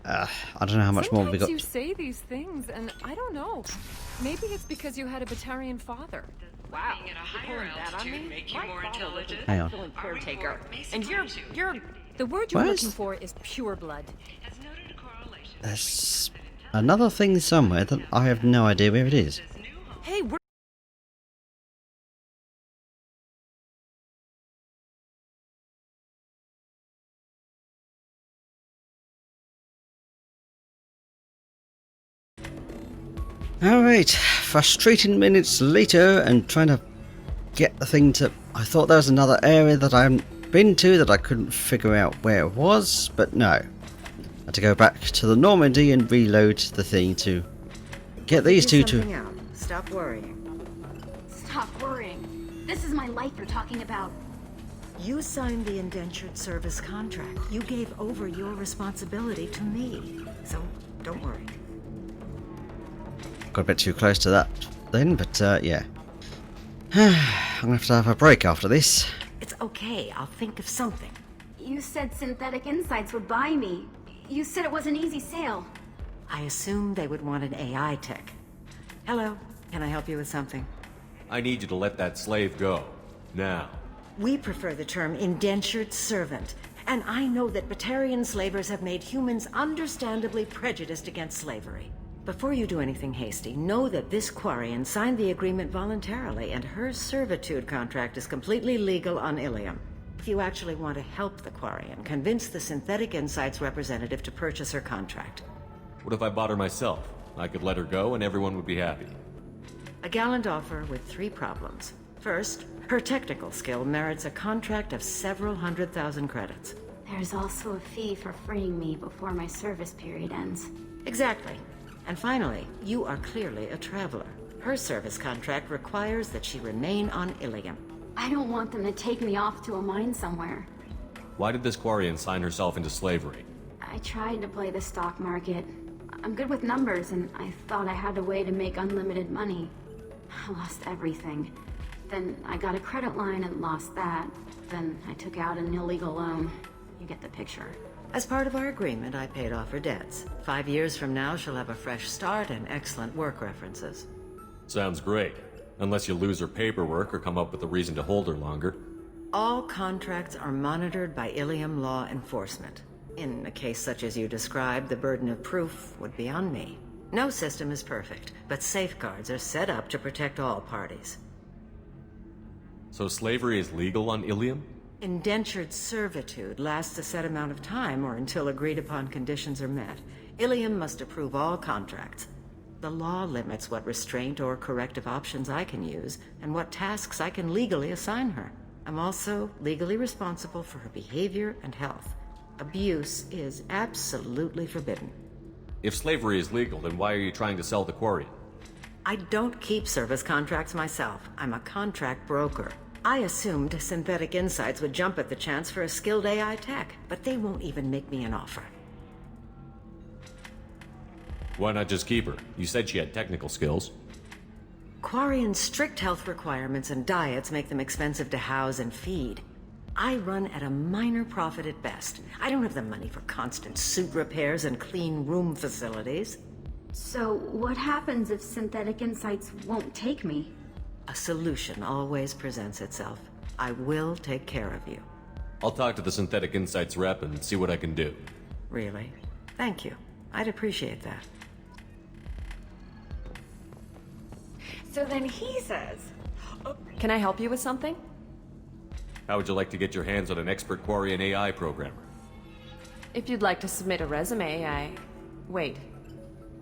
I don't know how much more we got. Sometimes you say these things, and I don't know. Maybe it's because you had a Batarian father. Wow, Being at a you're higher pulling that on altitude me? make you My more father was an intelligent? Hang on. excellent Our caretaker, report may and you're surprise you. the word you're Where's- looking for is pure blood. Has noted a correlation There's another thing somewhere that I have no idea where it is. Hey, we're Alright, frustrating minutes later and trying to get the thing to... I thought there was another area that I hadn't been to that I couldn't figure out where it was, but no. I had to go back to the Normandy and reload the thing to get these two to... Something out. Stop worrying. Stop worrying. This is my life you're talking about. You signed the indentured service contract. You gave over your responsibility to me. So, don't worry. Got a bit too close to that then, but yeah. I'm gonna have to have a break after this. It's okay. I'll think of something. You said Synthetic Insights would buy me. You said it was an easy sale. I assumed they would want an AI tech. Hello. Can I help you with something? I need you to let that slave go. Now. We prefer the term indentured servant. And I know that Batarian slavers have made humans understandably prejudiced against slavery. Before you do anything hasty, know that this Quarian signed the agreement voluntarily, and her servitude contract is completely legal on Illium. If you actually want to help the Quarian, convince the Synthetic Insights representative to purchase her contract. What if I bought her myself? I could let her go and everyone would be happy. A gallant offer with 3 problems. First, her technical skill merits a contract of several 100,000 credits. There's also a fee for freeing me before my service period ends. Exactly. And finally, you are clearly a traveler. Her service contract requires that she remain on Illium. I don't want them to take me off to a mine somewhere. Why did this Quarian sign herself into slavery? I tried to play the stock market. I'm good with numbers, and I thought I had a way to make unlimited money. I lost everything. Then I got a credit line and lost that. Then I took out an illegal loan. You get the picture. As part of our agreement, I paid off her debts. 5 years from now, she'll have a fresh start and excellent work references. Sounds great. Unless you lose her paperwork or come up with a reason to hold her longer. All contracts are monitored by Illium law enforcement. In a case such as you described, the burden of proof would be on me. No system is perfect, but safeguards are set up to protect all parties. So slavery is legal on Illium? Indentured servitude lasts a set amount of time or until agreed upon conditions are met. Illium must approve all contracts. The law limits what restraint or corrective options I can use and what tasks I can legally assign her. I'm also legally responsible for her behavior and health. Abuse is absolutely forbidden. If slavery is legal, then why are you trying to sell the Quarian? I don't keep service contracts myself. I'm a contract broker. I assumed Synthetic Insights would jump at the chance for a skilled AI tech, but they won't even make me an offer. Why not just keep her? You said she had technical skills. Quarian's strict health requirements and diets make them expensive to house and feed. I run at a minor profit at best. I don't have the money for constant suit repairs and clean room facilities. So, what happens if Synthetic Insights won't take me? A solution always presents itself. I will take care of you. I'll talk to the Synthetic Insights rep and see what I can do. Really? Thank you. I'd appreciate that. So then he says, "Can I help you with something?" How would you like to get your hands on an expert Quarian AI programmer? If you'd like to submit a resume, Wait.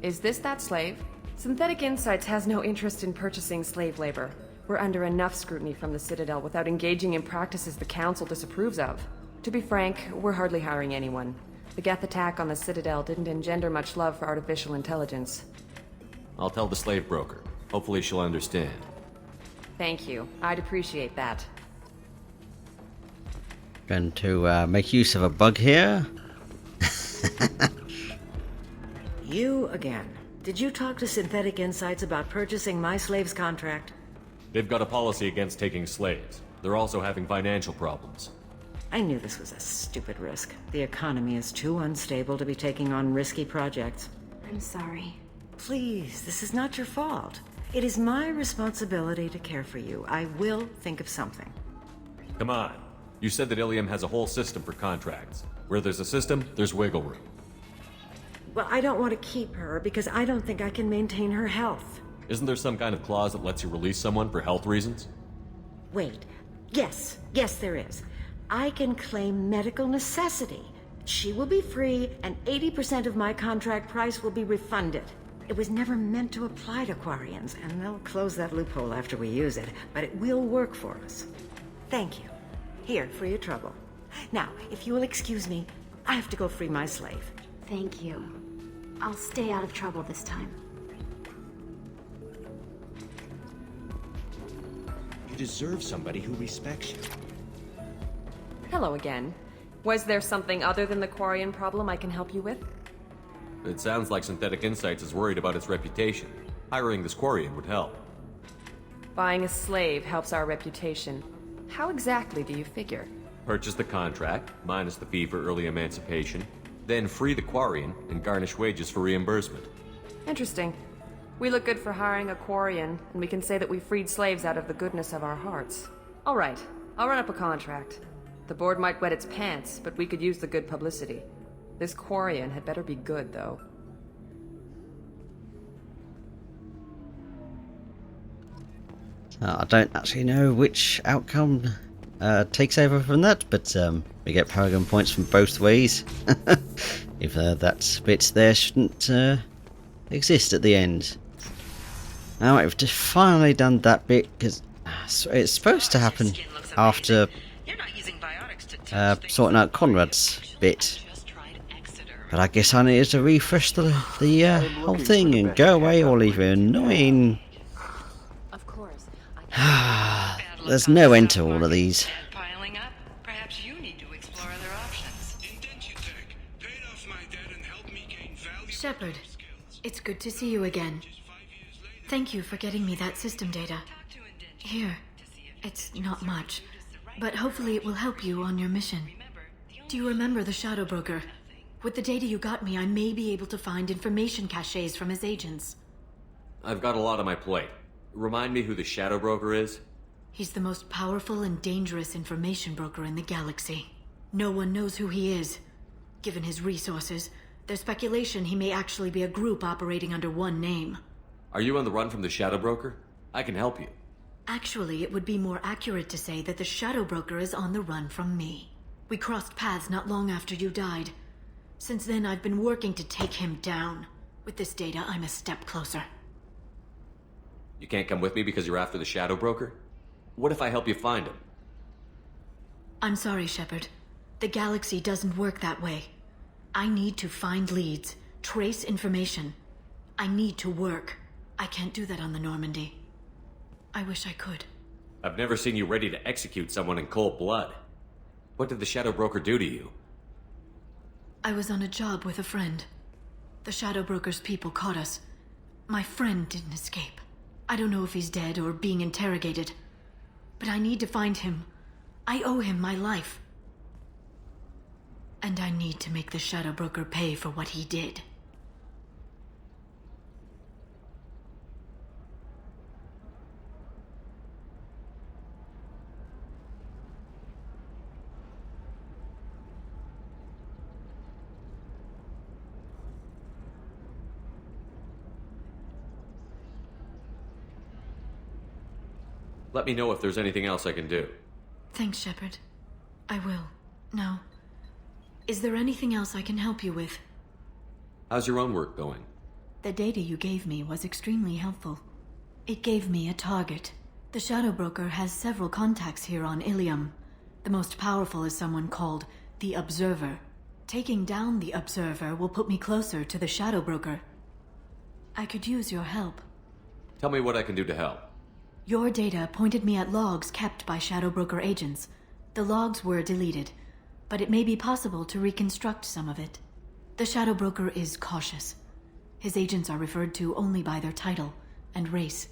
Is this that slave? Synthetic Insights has no interest in purchasing slave labor. We're under enough scrutiny from the Citadel without engaging in practices the Council disapproves of. To be frank, we're hardly hiring anyone. The Geth attack on the Citadel didn't engender much love for artificial intelligence. I'll tell the slave broker. Hopefully she'll understand. Thank you. I'd appreciate that. Going to make use of a bug here. You again. Did you talk to Synthetic Insights about purchasing my slave's contract? They've got a policy against taking slaves. They're also having financial problems. I knew this was a stupid risk. The economy is too unstable to be taking on risky projects. I'm sorry. Please, this is not your fault. It is my responsibility to care for you. I will think of something. Come on. You said that Illium has a whole system for contracts. Where there's a system, there's wiggle room. Well, I don't want to keep her because I don't think I can maintain her health. Isn't there some kind of clause that lets you release someone for health reasons? Wait. Yes, there is. I can claim medical necessity. She will be free, and 80% of my contract price will be refunded. It was never meant to apply to Quarians, and they'll close that loophole after we use it, but it will work for us. Thank you. Here, for your trouble. Now, if you will excuse me, I have to go free my slave. Thank you. I'll stay out of trouble this time. You deserve somebody who respects you. Hello again. Was there something other than the Quarian problem I can help you with? It sounds like Synthetic Insights is worried about its reputation. Hiring this Quarian would help. Buying a slave helps our reputation. How exactly do you figure? Purchase the contract, minus the fee for early emancipation, then free the Quarian and garnish wages for reimbursement. Interesting. We look good for hiring a Quarian, and we can say that we freed slaves out of the goodness of our hearts. All right, I'll run up a contract. The board might wet its pants, but we could use the good publicity. This Quarian had better be good, though. I don't actually know which outcome takes over from that, but we get Paragon points from both ways. If that bit there shouldn't exist at the end. Now we've just finally done that bit, because it's supposed to happen after sorting out Conrad's bit. But I guess I needed to refresh the whole thing and go away all even annoying. Of course. There's no end to all of these. Piling up? Perhaps you need to explore other options. Shepard, it's good to see you again. Thank you for getting me that system data. Here, it's not much, but hopefully it will help you on your mission. Do you remember the Shadow Broker? With the data you got me, I may be able to find information caches from his agents. I've got a lot on my plate. Remind me who the Shadow Broker is? He's the most powerful and dangerous information broker in the galaxy. No one knows who he is. Given his resources, there's speculation he may actually be a group operating under one name. Are you on the run from the Shadow Broker? I can help you. Actually, it would be more accurate to say that the Shadow Broker is on the run from me. We crossed paths not long after you died. Since then, I've been working to take him down. With this data, I'm a step closer. You can't come with me because you're after the Shadow Broker? What if I help you find him? I'm sorry, Shepard. The galaxy doesn't work that way. I need to find leads, trace information. I need to work. I can't do that on the Normandy. I wish I could. I've never seen you ready to execute someone in cold blood. What did the Shadow Broker do to you? I was on a job with a friend. The Shadow Broker's people caught us. My friend didn't escape. I don't know if he's dead or being interrogated. But I need to find him. I owe him my life. And I need to make the Shadow Broker pay for what he did. Let me know if there's anything else I can do. Thanks, Shepard. I will. Now, is there anything else I can help you with? How's your own work going? The data you gave me was extremely helpful. It gave me a target. The Shadow Broker has several contacts here on Illium. The most powerful is someone called the Observer. Taking down the Observer will put me closer to the Shadow Broker. I could use your help. Tell me what I can do to help. Your data pointed me at logs kept by Shadow Broker agents. The logs were deleted, but it may be possible to reconstruct some of it. The Shadow Broker is cautious. His agents are referred to only by their title and race.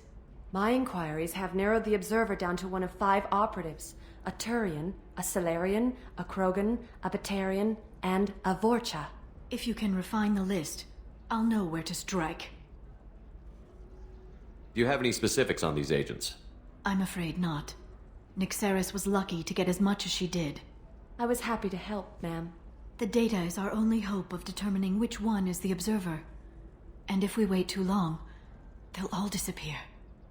My inquiries have narrowed the Observer down to one of 5 operatives. A Turian, a Salarian, a Krogan, a Batarian, and a Vorcha. If you can refine the list, I'll know where to strike. Do you have any specifics on these agents? I'm afraid not. Nyxeris was lucky to get as much as she did. I was happy to help, ma'am. The data is our only hope of determining which one is the Observer. And if we wait too long, they'll all disappear.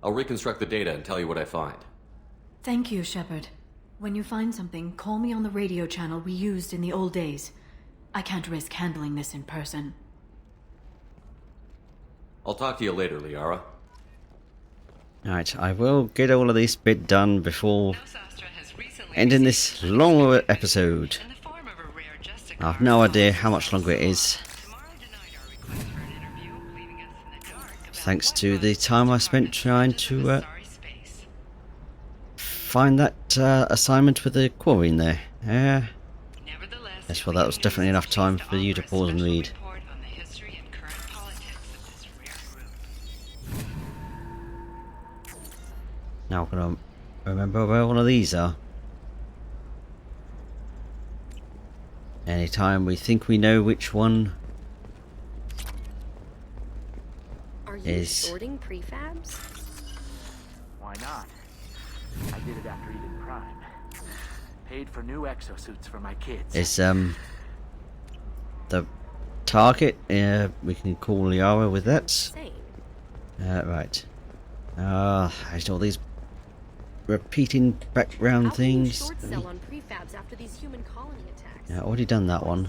I'll reconstruct the data and tell you what I find. Thank you, Shepard. When you find something, call me on the radio channel we used in the old days. I can't risk handling this in person. I'll talk to you later, Liara. Alright, I will get all of this bit done before ending this long episode. I have no idea how much longer it is. Thanks to the time I spent trying to find that assignment with the quarrying there. Yes, well, that was definitely enough time for you to pause and read. Now I'm gonna remember where one of these are. Anytime we think we know which one Are you is sorting prefabs? Why not? I did it after Eden Prime. Paid for new exosuits for my kids. is the target. We can call Liara with that. Right. There's all these repeating background things. Short sell on prefabs after these human colony attacks. Yeah, already done that one.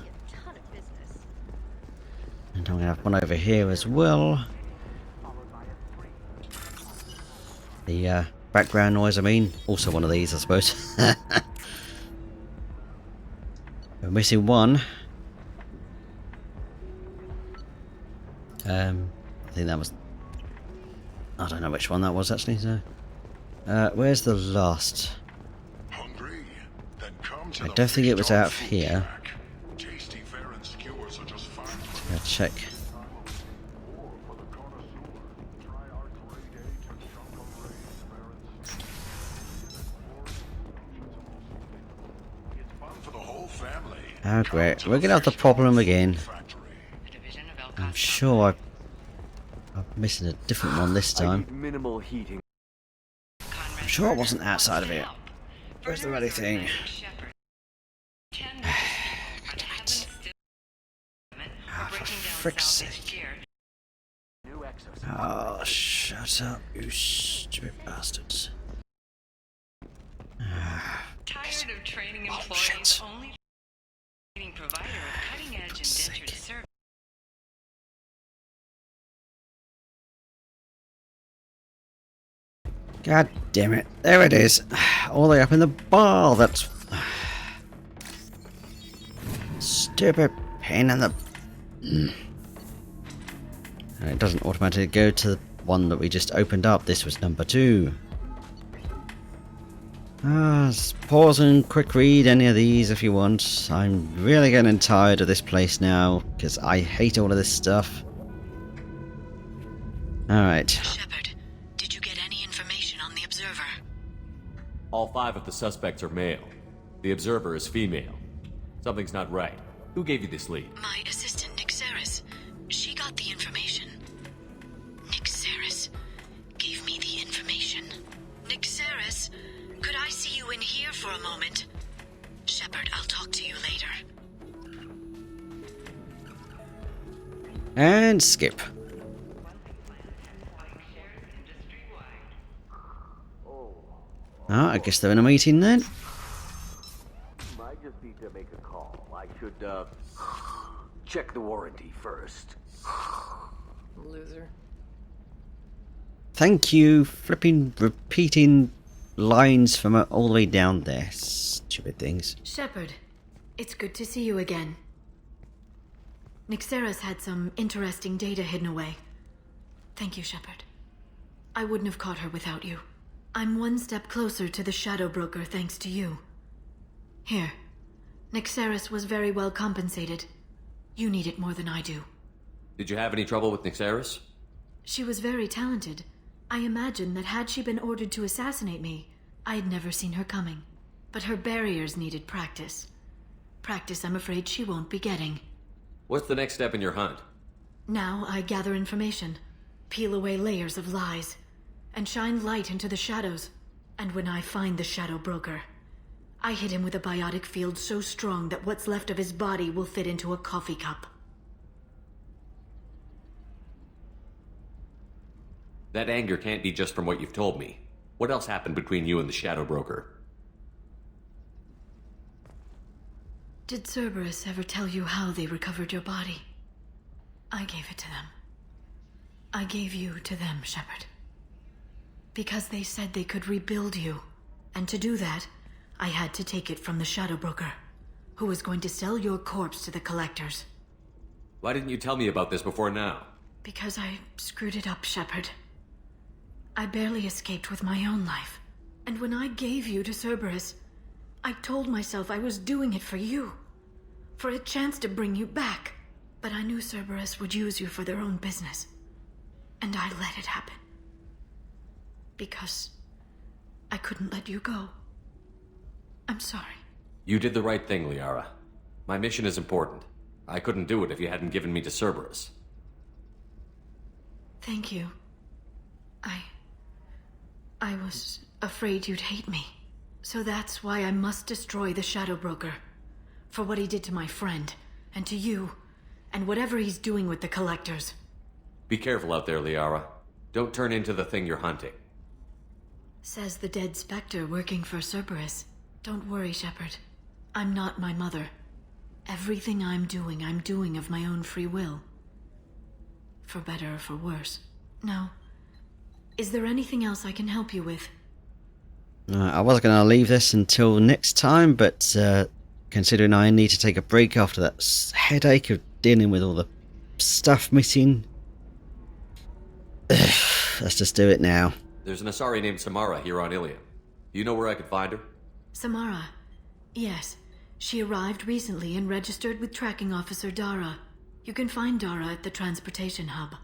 And I'm gonna have one over here as well. The background noise, I mean, also one of these, I suppose. We're missing one. I think that was. I don't know which one that was actually. So, where's the last? I don't think it was out of here. Let's check. Oh great, we're gonna have the problem again. I'm sure I'm missing a different one this time. Minimal heating. I'm sure it wasn't outside of here. Where's the ready thing? Oh, for frick's sake. Oh, shut up, you stupid bastards. Tired of training employees only provider of cutting-edge indentured service. God damn it. There it is. All the way up in the bar. That's Stupid pain in the... And it doesn't automatically go to the one that we just opened up. This was number 2. Pause and quick read any of these if you want. I'm really getting tired of this place now, because I hate all of this stuff. Alright. Shepard, did you get any information on the Observer? All 5 of the suspects are male. The Observer is female. Something's not right. Who gave you this lead? My assistant, Nixeris. She got the information. Nixeris gave me the information. Nixeris, could I see you in here for a moment? Shepard, I'll talk to you later. And skip. I guess they're in a meeting then. Might just need to make a call. I should, check the warranty first. Loser. Thank you, flipping, repeating lines from all the way down there. Stupid things. Shepard, it's good to see you again. Nixeris had some interesting data hidden away. Thank you, Shepard. I wouldn't have caught her without you. I'm one step closer to the Shadow Broker thanks to you. Here. Nixeris was very well compensated. You need it more than I do. Did you have any trouble with Nixeris? She was very talented. I imagine that had she been ordered to assassinate me, I had never seen her coming. But her barriers needed practice. Practice I'm afraid she won't be getting. What's the next step in your hunt? Now I gather information, peel away layers of lies, and shine light into the shadows. And when I find the Shadow Broker, I hit him with a biotic field so strong that what's left of his body will fit into a coffee cup. That anger can't be just from what you've told me. What else happened between you and the Shadow Broker? Did Cerberus ever tell you how they recovered your body? I gave it to them. I gave you to them, Shepard. Because they said they could rebuild you. And to do that, I had to take it from the Shadow Broker, who was going to sell your corpse to the collectors. Why didn't you tell me about this before now? Because I screwed it up, Shepard. I barely escaped with my own life. And when I gave you to Cerberus, I told myself I was doing it for you. For a chance to bring you back. But I knew Cerberus would use you for their own business. And I let it happen. Because I couldn't let you go. I'm sorry. You did the right thing, Liara. My mission is important. I couldn't do it if you hadn't given me to Cerberus. Thank you. I was afraid you'd hate me. So that's why I must destroy the Shadow Broker. For what he did to my friend, and to you, and whatever he's doing with the collectors. Be careful out there, Liara. Don't turn into the thing you're hunting. Says the dead Spectre working for Cerberus. Don't worry, Shepard. I'm not my mother. Everything I'm doing of my own free will. For better or for worse. Now, is there anything else I can help you with? I was going to leave this until next time, but considering I need to take a break after that headache of dealing with all the stuff missing, let's just do it now. There's an Asari named Samara here on Illium. Do you know where I could find her? Samara. Yes. She arrived recently and registered with Tracking Officer Dara. You can find Dara at the transportation hub.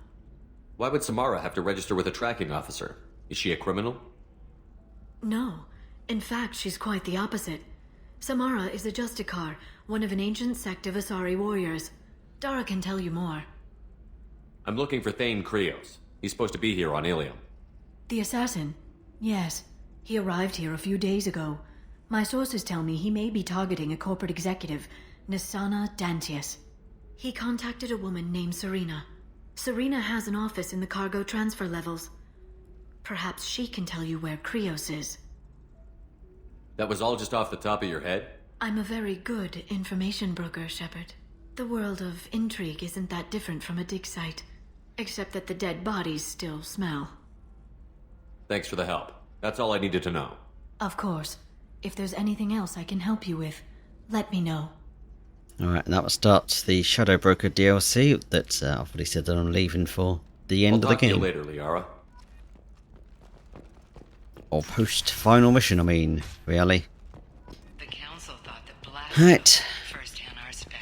Why would Samara have to register with a tracking officer? Is she a criminal? No. In fact, she's quite the opposite. Samara is a Justicar, one of an ancient sect of Asari warriors. Dara can tell you more. I'm looking for Thane Krios. He's supposed to be here on Illium. The assassin? Yes. He arrived here a few days ago. My sources tell me he may be targeting a corporate executive, Nisana Dantius. He contacted a woman named Serena. Serena has an office in the cargo transfer levels. Perhaps she can tell you where Krios is. That was all just off the top of your head? I'm a very good information broker, Shepard. The world of intrigue isn't that different from a dig site, except that the dead bodies still smell. Thanks for the help. That's all I needed to know. Of course. If there's anything else I can help you with, let me know. Alright, and that will start the Shadow Broker DLC that I've already said that I'm leaving for the end of the I'll talk to you game. later, Liara. Or post-final mission, I mean, really. Right.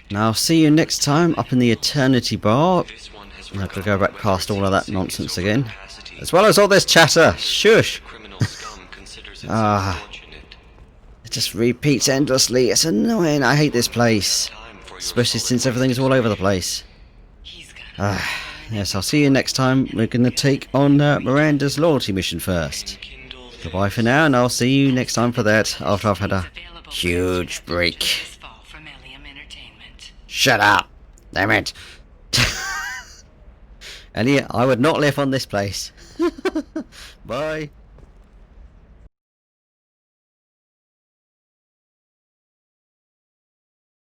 Now I'll see you next time up in the Eternity Bar. I'm going to go back past all of that nonsense again. As well as all this chatter. Shush! It just repeats endlessly. It's annoying. I hate this place. Especially since everything's all over the place. Yes, I'll see you next time. We're going to take on Miranda's loyalty mission first. Goodbye for now, and I'll see you next time for that, after I've had a huge break. Shut up! Damn it! Elliot, I would not live on this place. Bye.